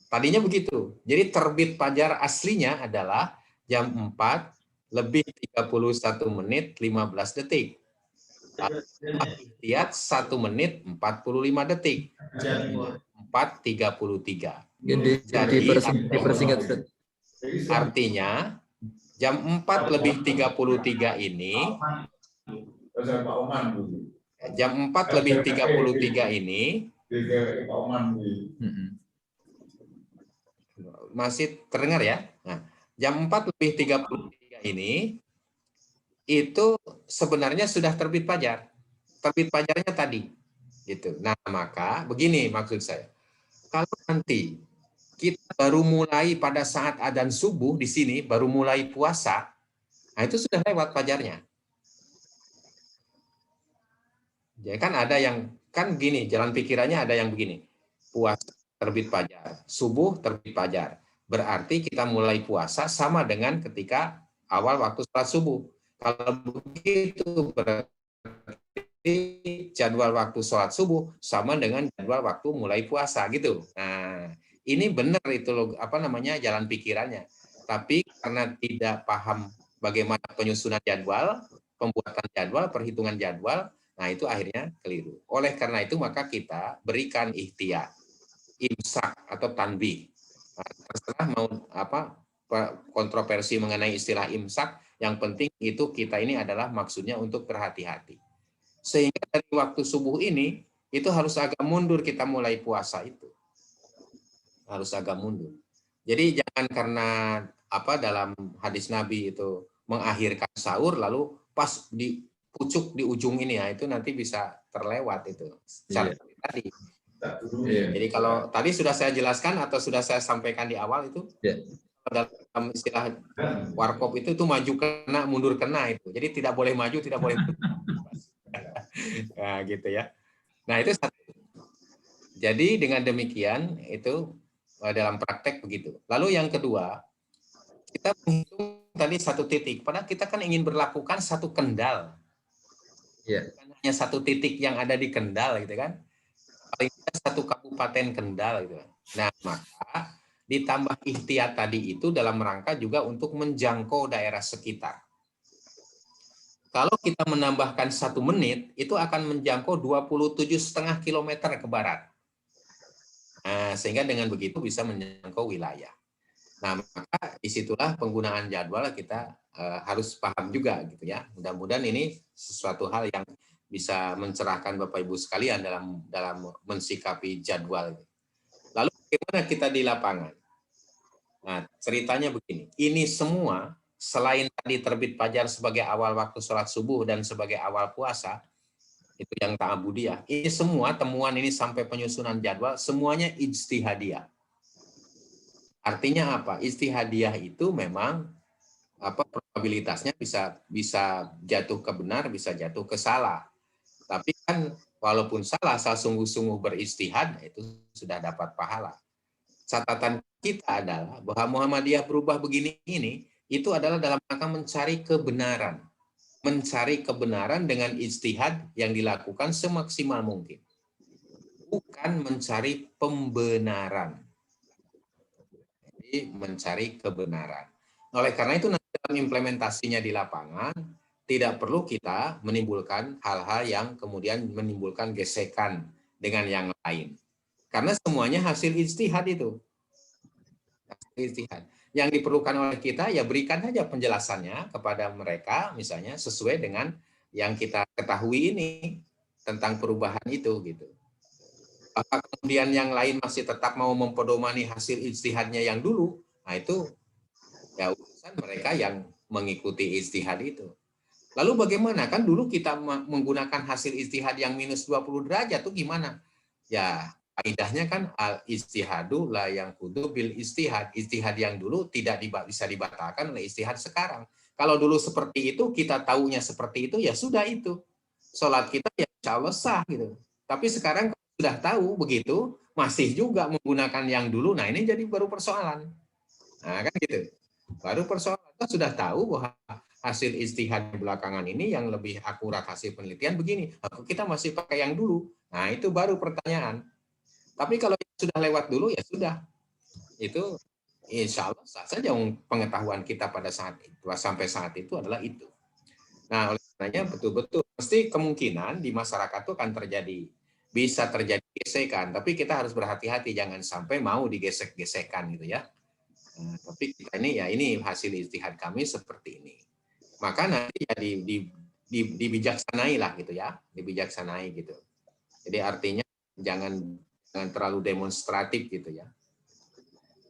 Speaker 4: Tadinya begitu. Jadi terbit fajar aslinya adalah jam 4:31 menit 15 detik. Lihat 1 menit 45 detik. 4:33. Jadi
Speaker 3: dipersingkat.
Speaker 4: Artinya jam 4:33 ini masih terdengar ya? Nah, jam 4:33 ini itu sebenarnya sudah terbit fajar. Terbit fajarnya tadi. Gitu. Nah, maka begini maksud saya. Kalau nanti kita baru mulai pada saat adzan subuh di sini, baru mulai puasa, nah itu sudah lewat fajarnya. Jadi kan ada yang, kan gini, jalan pikirannya ada yang begini. Puasa terbit fajar, subuh terbit fajar. Berarti kita mulai puasa sama dengan ketika awal waktu sholat subuh. Kalau begitu berarti jadwal waktu sholat subuh sama dengan jadwal waktu mulai puasa gitu. Nah, ini benar itu jalan pikirannya. Tapi karena tidak paham bagaimana penyusunan jadwal, pembuatan jadwal, perhitungan jadwal, nah itu akhirnya keliru. Oleh karena itu maka kita berikan ikhtiyar, imsak atau tanbih. Terserah mau kontroversi mengenai istilah imsak, yang penting itu kita ini adalah maksudnya untuk berhati-hati. Sehingga dari waktu subuh ini itu harus agak mundur kita mulai puasa itu. Harus agak mundur. Jadi jangan karena dalam hadis Nabi itu mengakhirkan sahur lalu pas di pucuk di ujung ini ya itu nanti bisa terlewat itu. Tadi. Jadi kalau tadi sudah saya jelaskan atau sudah saya sampaikan di awal itu, dalam istilah warkop itu maju kena, mundur kena itu. Jadi tidak boleh maju, tidak boleh mundur. Nah, gitu ya. Nah, itu satu. Jadi dengan demikian itu dalam praktek begitu. Lalu yang kedua, kita menghitung tadi satu titik. Padahal kita kan ingin berlakukan satu Kendal.
Speaker 3: Iya.
Speaker 4: Bukan hanya satu titik yang ada di Kendal gitu kan. Paling tidak satu kabupaten Kendal gitu. Nah, maka ditambah ikhtiar tadi itu dalam rangka juga untuk menjangkau daerah sekitar. Kalau kita menambahkan 1 menit, itu akan menjangkau 27,5 km ke barat. Nah, sehingga dengan begitu bisa menjangkau wilayah. Nah, maka disitulah penggunaan jadwal kita harus paham juga gitu ya. Mudah-mudahan ini sesuatu hal yang bisa mencerahkan Bapak Ibu sekalian dalam mensikapi jadwal. Lalu bagaimana kita di lapangan? Nah, ceritanya begini. Ini semua selain tadi terbit fajar sebagai awal waktu sholat subuh dan sebagai awal puasa, itu yang ta'abudiyah. Ini semua temuan ini sampai penyusunan jadwal semuanya ijtihadiyah. Artinya apa? Ijtihadiyah itu memang probabilitasnya bisa jatuh ke benar, bisa jatuh ke salah. Tapi kan walaupun salah, asal sungguh-sungguh beristihad itu sudah dapat pahala. Catatan kita adalah bahwa Muhammadiyah berubah begini ini itu adalah dalam rangka mencari kebenaran. Mencari kebenaran dengan ijtihad yang dilakukan semaksimal mungkin. Bukan mencari pembenaran. Jadi mencari kebenaran. Oleh karena itu dalam implementasinya di lapangan tidak perlu kita menimbulkan hal-hal yang kemudian menimbulkan gesekan dengan yang lain. Karena semuanya hasil ijtihad itu. Ijtihad. Yang diperlukan oleh kita ya berikan saja penjelasannya kepada mereka misalnya sesuai dengan yang kita ketahui ini tentang perubahan itu gitu. Apakah kemudian yang lain masih tetap mau mempedomani hasil ijtihadnya yang dulu? Nah itu ya urusan mereka yang mengikuti ijtihad itu. Lalu bagaimana? Kan dulu kita menggunakan hasil ijtihad yang minus 20 derajat itu gimana? Ya kaidahnya kan al-ijtihadu la yang kudu bil ijtihad. Ijtihad yang dulu tidak bisa dibatalkan oleh ijtihad sekarang. Kalau dulu seperti itu, kita taunya seperti itu, ya sudah itu. Sholat kita ya insya Allah sah gitu. Tapi sekarang sudah tahu begitu, masih juga menggunakan yang dulu, nah ini jadi baru persoalan. Nah kan gitu. Baru persoalan, kita sudah tahu bahwa hasil ijtihad belakangan ini yang lebih akurat hasil penelitian begini. Kita masih pakai yang dulu. Nah itu baru pertanyaan. Tapi kalau sudah lewat dulu ya sudah. Itu insya Allah sah saja pengetahuan kita pada saat itu, sampai saat itu adalah itu. Nah oleh karenanya betul-betul pasti kemungkinan di masyarakat itu akan terjadi. Bisa terjadi gesekan, tapi kita harus berhati-hati jangan sampai mau digesek-gesekan gitu ya. Nah, tapi kita ini hasil ijtihad kami seperti ini. Maka nanti ya dibijaksanai lah gitu ya, dibijaksanai gitu. Jadi artinya jangan terlalu demonstratif gitu ya.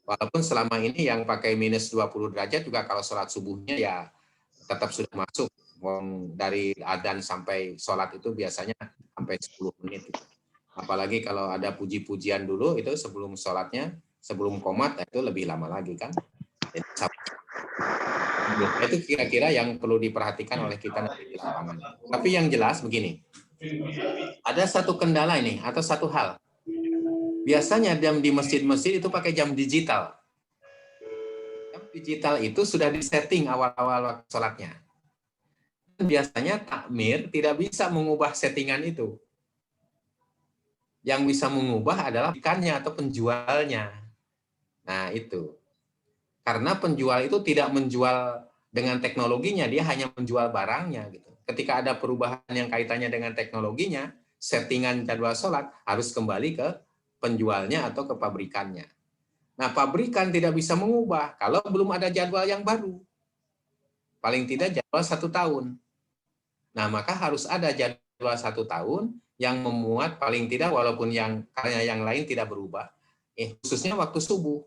Speaker 4: Walaupun selama ini yang pakai minus 20 derajat juga kalau sholat subuhnya ya tetap sudah masuk. Dari adzan sampai sholat itu biasanya sampai 10 menit. Apalagi kalau ada puji-pujian dulu itu sebelum sholatnya, sebelum qomat itu lebih lama lagi kan. Itu kira-kira yang perlu diperhatikan oleh kita nanti di lapangan. Tapi yang jelas begini, ada satu kendala ini atau satu hal. Biasanya jam di masjid-masjid itu pakai jam digital. Jam digital itu sudah disetting awal-awal waktu sholatnya. Biasanya takmir tidak bisa mengubah settingan itu. Yang bisa mengubah adalah ikannya atau penjualnya. Nah itu. Karena penjual itu tidak menjual dengan teknologinya, dia hanya menjual barangnya. Gitu. Ketika ada perubahan yang kaitannya dengan teknologinya, settingan jadwal sholat harus kembali ke penjualnya atau ke pabrikannya. Nah pabrikan tidak bisa mengubah kalau belum ada jadwal yang baru. Paling tidak jadwal 1 tahun. Nah maka harus ada jadwal 1 tahun yang memuat paling tidak walaupun karya yang lain tidak berubah, khususnya waktu subuh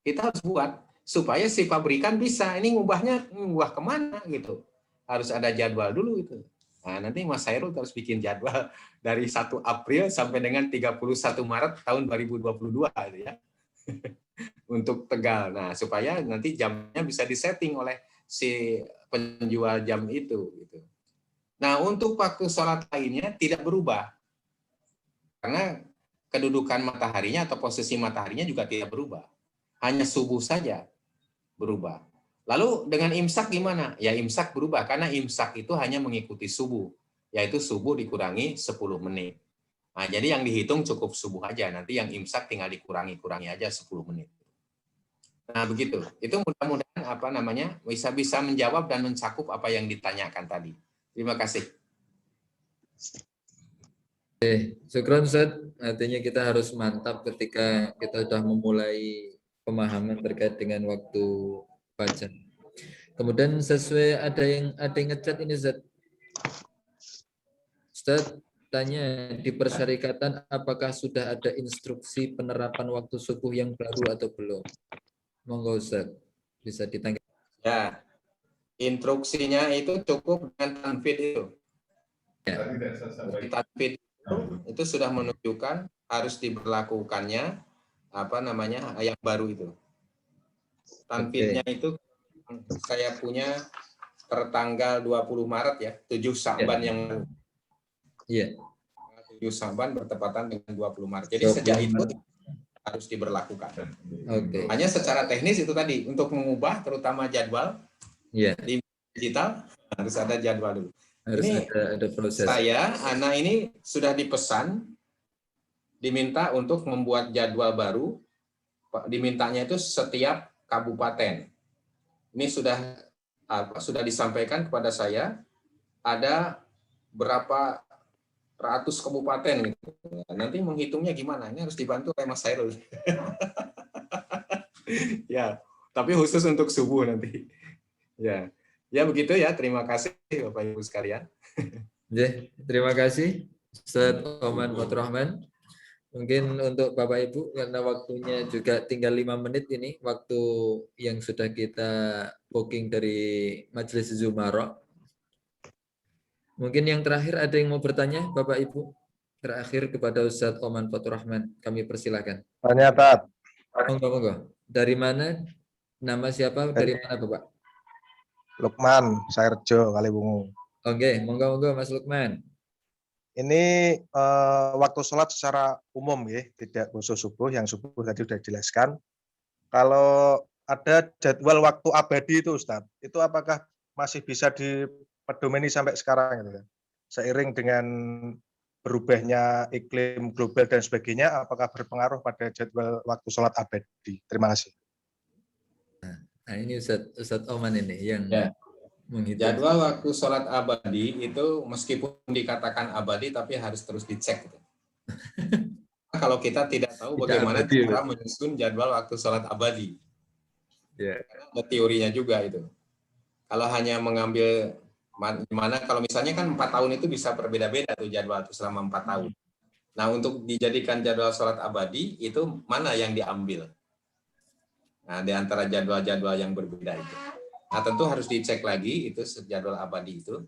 Speaker 4: kita harus buat supaya si pabrikan bisa ini ngubah kemana gitu, harus ada jadwal dulu itu. Nah nanti Mas Hairul harus bikin jadwal dari 1 April sampai dengan 31 Maret tahun 2022 gitu ya untuk Tegal. Nah supaya nanti jamnya bisa disetting oleh si penjual jam itu gitu. Nah, untuk waktu sholat lainnya tidak berubah. Karena kedudukan mataharinya atau posisi mataharinya juga tidak berubah. Hanya subuh saja berubah. Lalu dengan imsak gimana? Ya imsak berubah karena imsak itu hanya mengikuti subuh, yaitu subuh dikurangi 10 menit. Nah, jadi yang dihitung cukup subuh aja, nanti yang imsak tinggal dikurangi aja 10 menit. Nah, begitu. Itu mudah-mudahan bisa menjawab dan mencakup apa yang ditanyakan tadi. Terima kasih.
Speaker 3: Syukron Ustaz, artinya kita harus mantap ketika kita sudah memulai pemahaman terkait dengan waktu fajar. Kemudian sesuai ada yang ngechat ini Ustaz tanya di persyarikatan apakah sudah ada instruksi penerapan waktu subuh yang baru atau belum? Monggo Ustaz, bisa ditanggapi.
Speaker 4: Ya, instruksinya itu cukup dengan tanfid itu.
Speaker 3: Ya.
Speaker 4: Tanfid itu sudah menunjukkan harus diberlakukannya yang baru itu. Tanfidnya itu saya punya tertanggal 20 Maret ya, 7 Sya'ban yang
Speaker 3: Iya.
Speaker 4: 7 Sya'ban bertepatan dengan 20 Maret. Jadi sejak itu harus diberlakukan.
Speaker 3: Oke.
Speaker 4: Hanya secara teknis itu tadi untuk mengubah terutama jadwal di digital harus ada jadwal dulu.
Speaker 3: Harus
Speaker 4: ini
Speaker 3: ada proses.
Speaker 4: Anak ini sudah dipesan, diminta untuk membuat jadwal baru, dimintanya itu setiap kabupaten. Ini sudah disampaikan kepada saya, ada berapa ratus kabupaten gitu. Nanti menghitungnya gimana? Ini harus dibantu oleh Mas Hairul. Ya, tapi khusus untuk subuh nanti. Ya begitu ya. Terima kasih Bapak Ibu sekalian.
Speaker 3: Terima kasih Ustaz Oman Fathurrahman. Mungkin untuk Bapak Ibu karena waktunya juga tinggal 5 menit ini waktu yang sudah kita booking dari Majelis Zumara. Mungkin yang terakhir ada yang mau bertanya Bapak Ibu? Terakhir kepada Ustaz Oman Fathurrahman, kami persilakan.
Speaker 6: Tanya, Tat.
Speaker 3: Monggo. Dari mana? Nama siapa? Dari mana Bapak?
Speaker 6: Lukman, Sairjo, Kalibungu.
Speaker 3: Oke, monggo Mas Lukman.
Speaker 6: Ini waktu sholat secara umum ya, tidak khusus subuh. Yang subuh tadi sudah dijelaskan. Kalau ada jadwal waktu abadi itu Ustaz, itu apakah masih bisa dipedomeni sampai sekarang gitu kan? Seiring dengan berubahnya iklim global dan sebagainya, apakah berpengaruh pada jadwal waktu sholat abadi? Terima kasih.
Speaker 3: Nah ini Ustaz Oman ini yang menghitung.
Speaker 4: Jadwal waktu sholat abadi itu meskipun dikatakan abadi tapi harus terus dicek. Kalau kita tidak tahu bagaimana cara menyusun jadwal waktu sholat abadi. Ada teorinya juga itu. Kalau hanya mengambil mana, kalau misalnya kan 4 tahun itu bisa berbeda-beda tuh jadwal itu selama 4 tahun. Nah untuk dijadikan jadwal sholat abadi itu mana yang diambil? Nah, di antara jadwal-jadwal yang berbeda itu. Nah, tentu harus dicek lagi itu jadwal abadi itu.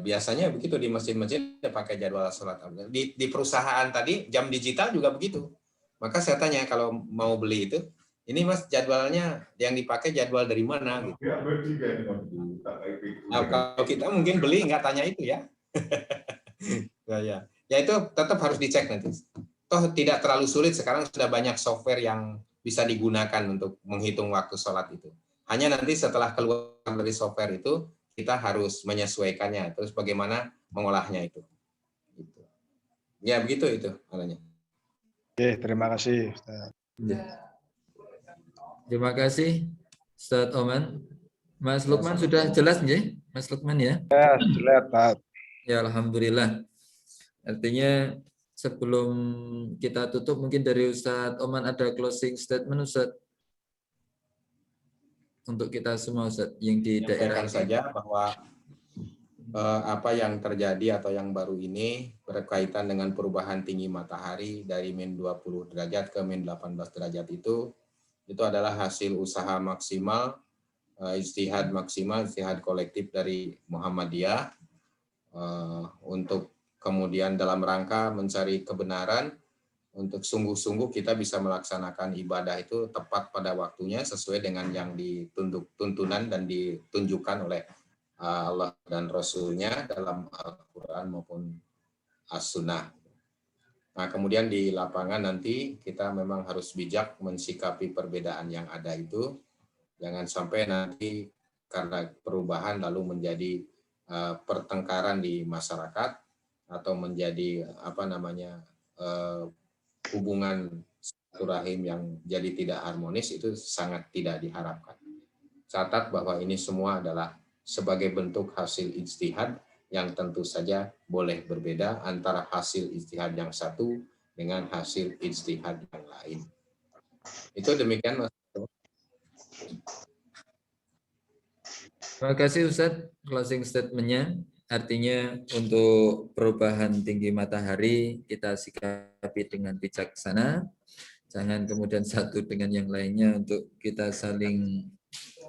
Speaker 4: Biasanya begitu di masjid-masjid pakai jadwal sholat abadi. Di perusahaan tadi jam digital juga begitu. Maka saya tanya kalau mau beli itu, ini Mas jadwalnya yang dipakai jadwal dari mana? Gitu. Nah, kalau kita mungkin beli nggak tanya itu ya. Ya itu tetap harus dicek nanti. Toh tidak terlalu sulit, sekarang sudah banyak software yang bisa digunakan untuk menghitung waktu sholat itu. Hanya nanti setelah keluar dari software itu, kita harus menyesuaikannya. Terus bagaimana mengolahnya itu. Ya begitu itu.
Speaker 6: Oke, terima kasih.
Speaker 3: Terima kasih Ustaz Oman. Mas Lukman sudah jelas nggih? Mas Lukman ya?
Speaker 6: Ya, jelas Pak.
Speaker 3: Ya alhamdulillah. Artinya sebelum kita tutup mungkin dari Ustaz Oman ada closing statement Ustaz untuk kita semua Ustaz yang di daerah
Speaker 4: saja bahwa apa yang terjadi atau yang baru ini berkaitan dengan perubahan tinggi matahari dari min 20 derajat ke min 18 derajat itu adalah hasil usaha maksimal, ijtihad kolektif dari Muhammadiyah untuk kemudian dalam rangka mencari kebenaran, untuk sungguh-sungguh kita bisa melaksanakan ibadah itu tepat pada waktunya sesuai dengan yang tuntunan dan ditunjukkan oleh Allah dan Rasul-Nya dalam Al-Quran maupun As-Sunnah. Nah, kemudian di lapangan nanti kita memang harus bijak mensikapi perbedaan yang ada itu. Jangan sampai nanti karena perubahan lalu menjadi pertengkaran di masyarakat atau menjadi hubungan silaturahim yang jadi tidak harmonis, itu sangat tidak diharapkan. Catat bahwa ini semua adalah sebagai bentuk hasil ijtihad yang tentu saja boleh berbeda antara hasil ijtihad yang satu dengan hasil ijtihad yang lain. Itu demikian, Mas.
Speaker 3: Terima kasih Ustadz, closing statement-nya. Artinya untuk perubahan tinggi matahari kita sikapi dengan bijaksana. Jangan kemudian satu dengan yang lainnya untuk kita saling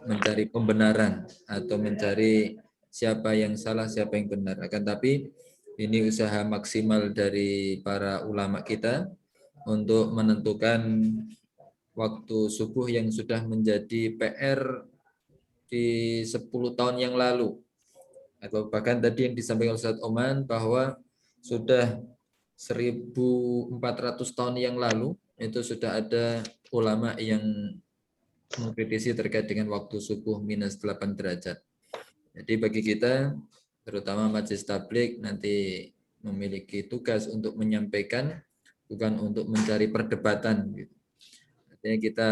Speaker 3: mencari pembenaran atau mencari siapa yang salah, siapa yang benar. Akan tapi ini usaha maksimal dari para ulama kita untuk menentukan waktu subuh yang sudah menjadi PR di 10 tahun yang lalu. Atau bahkan tadi yang disampaikan Ustaz Oman bahwa sudah 1400 tahun yang lalu itu sudah ada ulama yang mengkritisi terkait dengan waktu subuh minus 8 derajat. Jadi bagi kita, terutama Majelis Tabligh nanti memiliki tugas untuk menyampaikan, bukan untuk mencari perdebatan. Artinya kita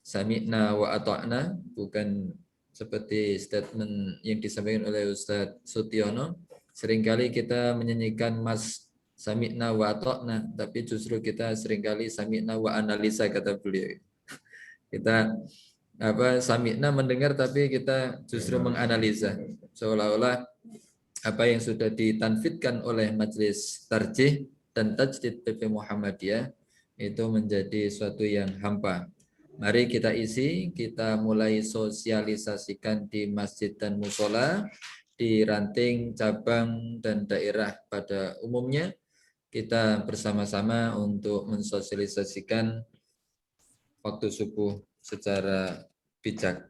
Speaker 3: sami'na wa ata'na, bukan seperti statement yang disampaikan oleh Ustadz Sutiono. Seringkali kita menyanyikan Mas sami'na wa ata'na, tapi justru kita seringkali sami'na wa analisa, kata beliau. Kita sami'na mendengar, tapi kita justru menganalisa. Seolah-olah apa yang sudah ditanfidkan oleh Majelis Tarjih dan Tajdid PP Muhammadiyah itu menjadi suatu yang hampa. Mari kita isi, kita mulai sosialisasikan di masjid dan musola, di ranting, cabang, dan daerah pada umumnya. Kita bersama-sama untuk mensosialisasikan waktu subuh secara bijak.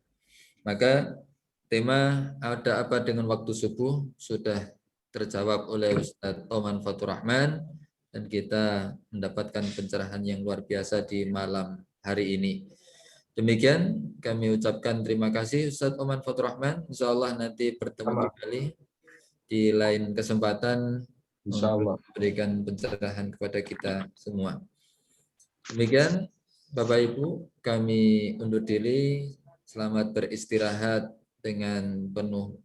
Speaker 3: Maka tema ada apa dengan waktu subuh sudah terjawab oleh Ustadz Oman Fatur Rahman, dan kita mendapatkan pencerahan yang luar biasa di malam hari ini. Demikian kami ucapkan terima kasih Ustadz Oman Fatur Rahman. Insya Allah nanti bertemu kembali di lain kesempatan untuk memberikan pencerahan kepada kita semua. Demikian Bapak Ibu, kami undur diri. Selamat beristirahat dengan penuh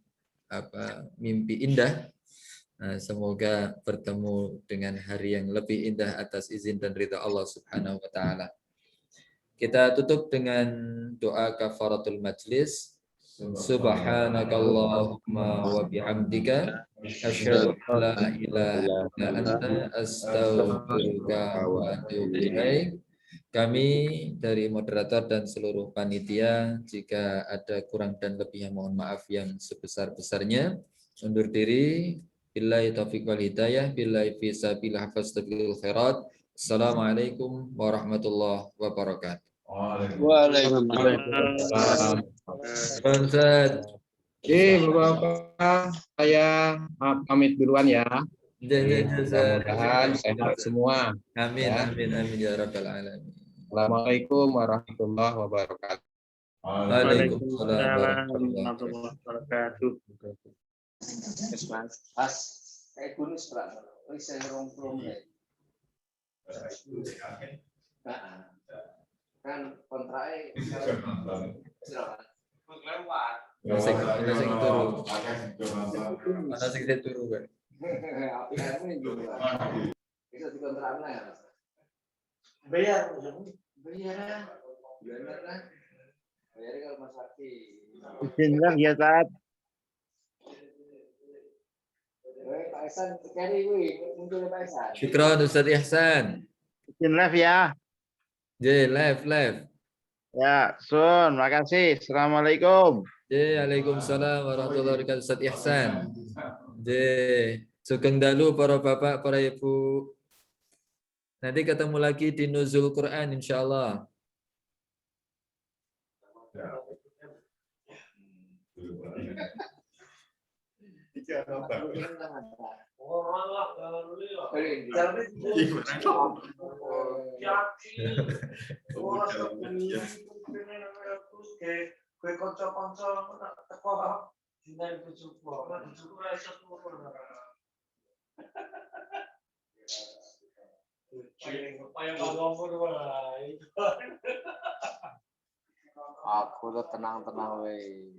Speaker 3: mimpi indah. Semoga bertemu dengan hari yang lebih indah atas izin dan ridha Allah Subhanahu wa taala. Kita tutup dengan doa kafaratul majlis. Subhanakallahumma wa bihamdika asyhadu an la ilaha illa anta astaghfiruka wa atubu ilaik. Kami dari moderator dan seluruh panitia, jika ada kurang dan lebihnya mohon maaf yang sebesar-besarnya. Undur diri. Billahi taufiq wal hidayah. Billahi fi sabilillah fastabiqul khairat. Assalamualaikum warahmatullahi wabarakatuh.
Speaker 5: Waalaikumsalam.
Speaker 4: Oke, Bapak, saya pamit duluan ya. Mudah-mudahan sehat semua.
Speaker 3: Amin, amin, amin ya rabbal alamin.
Speaker 4: Assalamualaikum warahmatullahi wabarakatuh.
Speaker 3: Waalaikumsalam warahmatullahi
Speaker 5: wabarakatuh.
Speaker 2: Pas kayak gunus Pak. Saya rongkrong kan kontraknya lewat.
Speaker 3: Sing turu. Ana sing turu kan.
Speaker 2: Api kamu juga. Bisa dikontrak lah.
Speaker 5: Bayar.
Speaker 2: Bayar lah. Bayar kalau Mas Sakti.
Speaker 5: Bismillah ya saat.
Speaker 2: Pak Ihsan sekali muncul Pak Ihsan.
Speaker 3: Syukran Ustaz Ihsan.
Speaker 5: Bismillah ya.
Speaker 3: Live.
Speaker 5: Ya, Sun, makasih. Assalamualaikum.
Speaker 3: Waalaikumsalam warahmatullahi wabarakatuh Ustaz Ihsan. Sugeng dalu para bapak, para ibu. Nanti ketemu lagi di Nuzul Quran insyaallah.
Speaker 2: Orang lah
Speaker 7: Aku tuh tenang-tenang weh.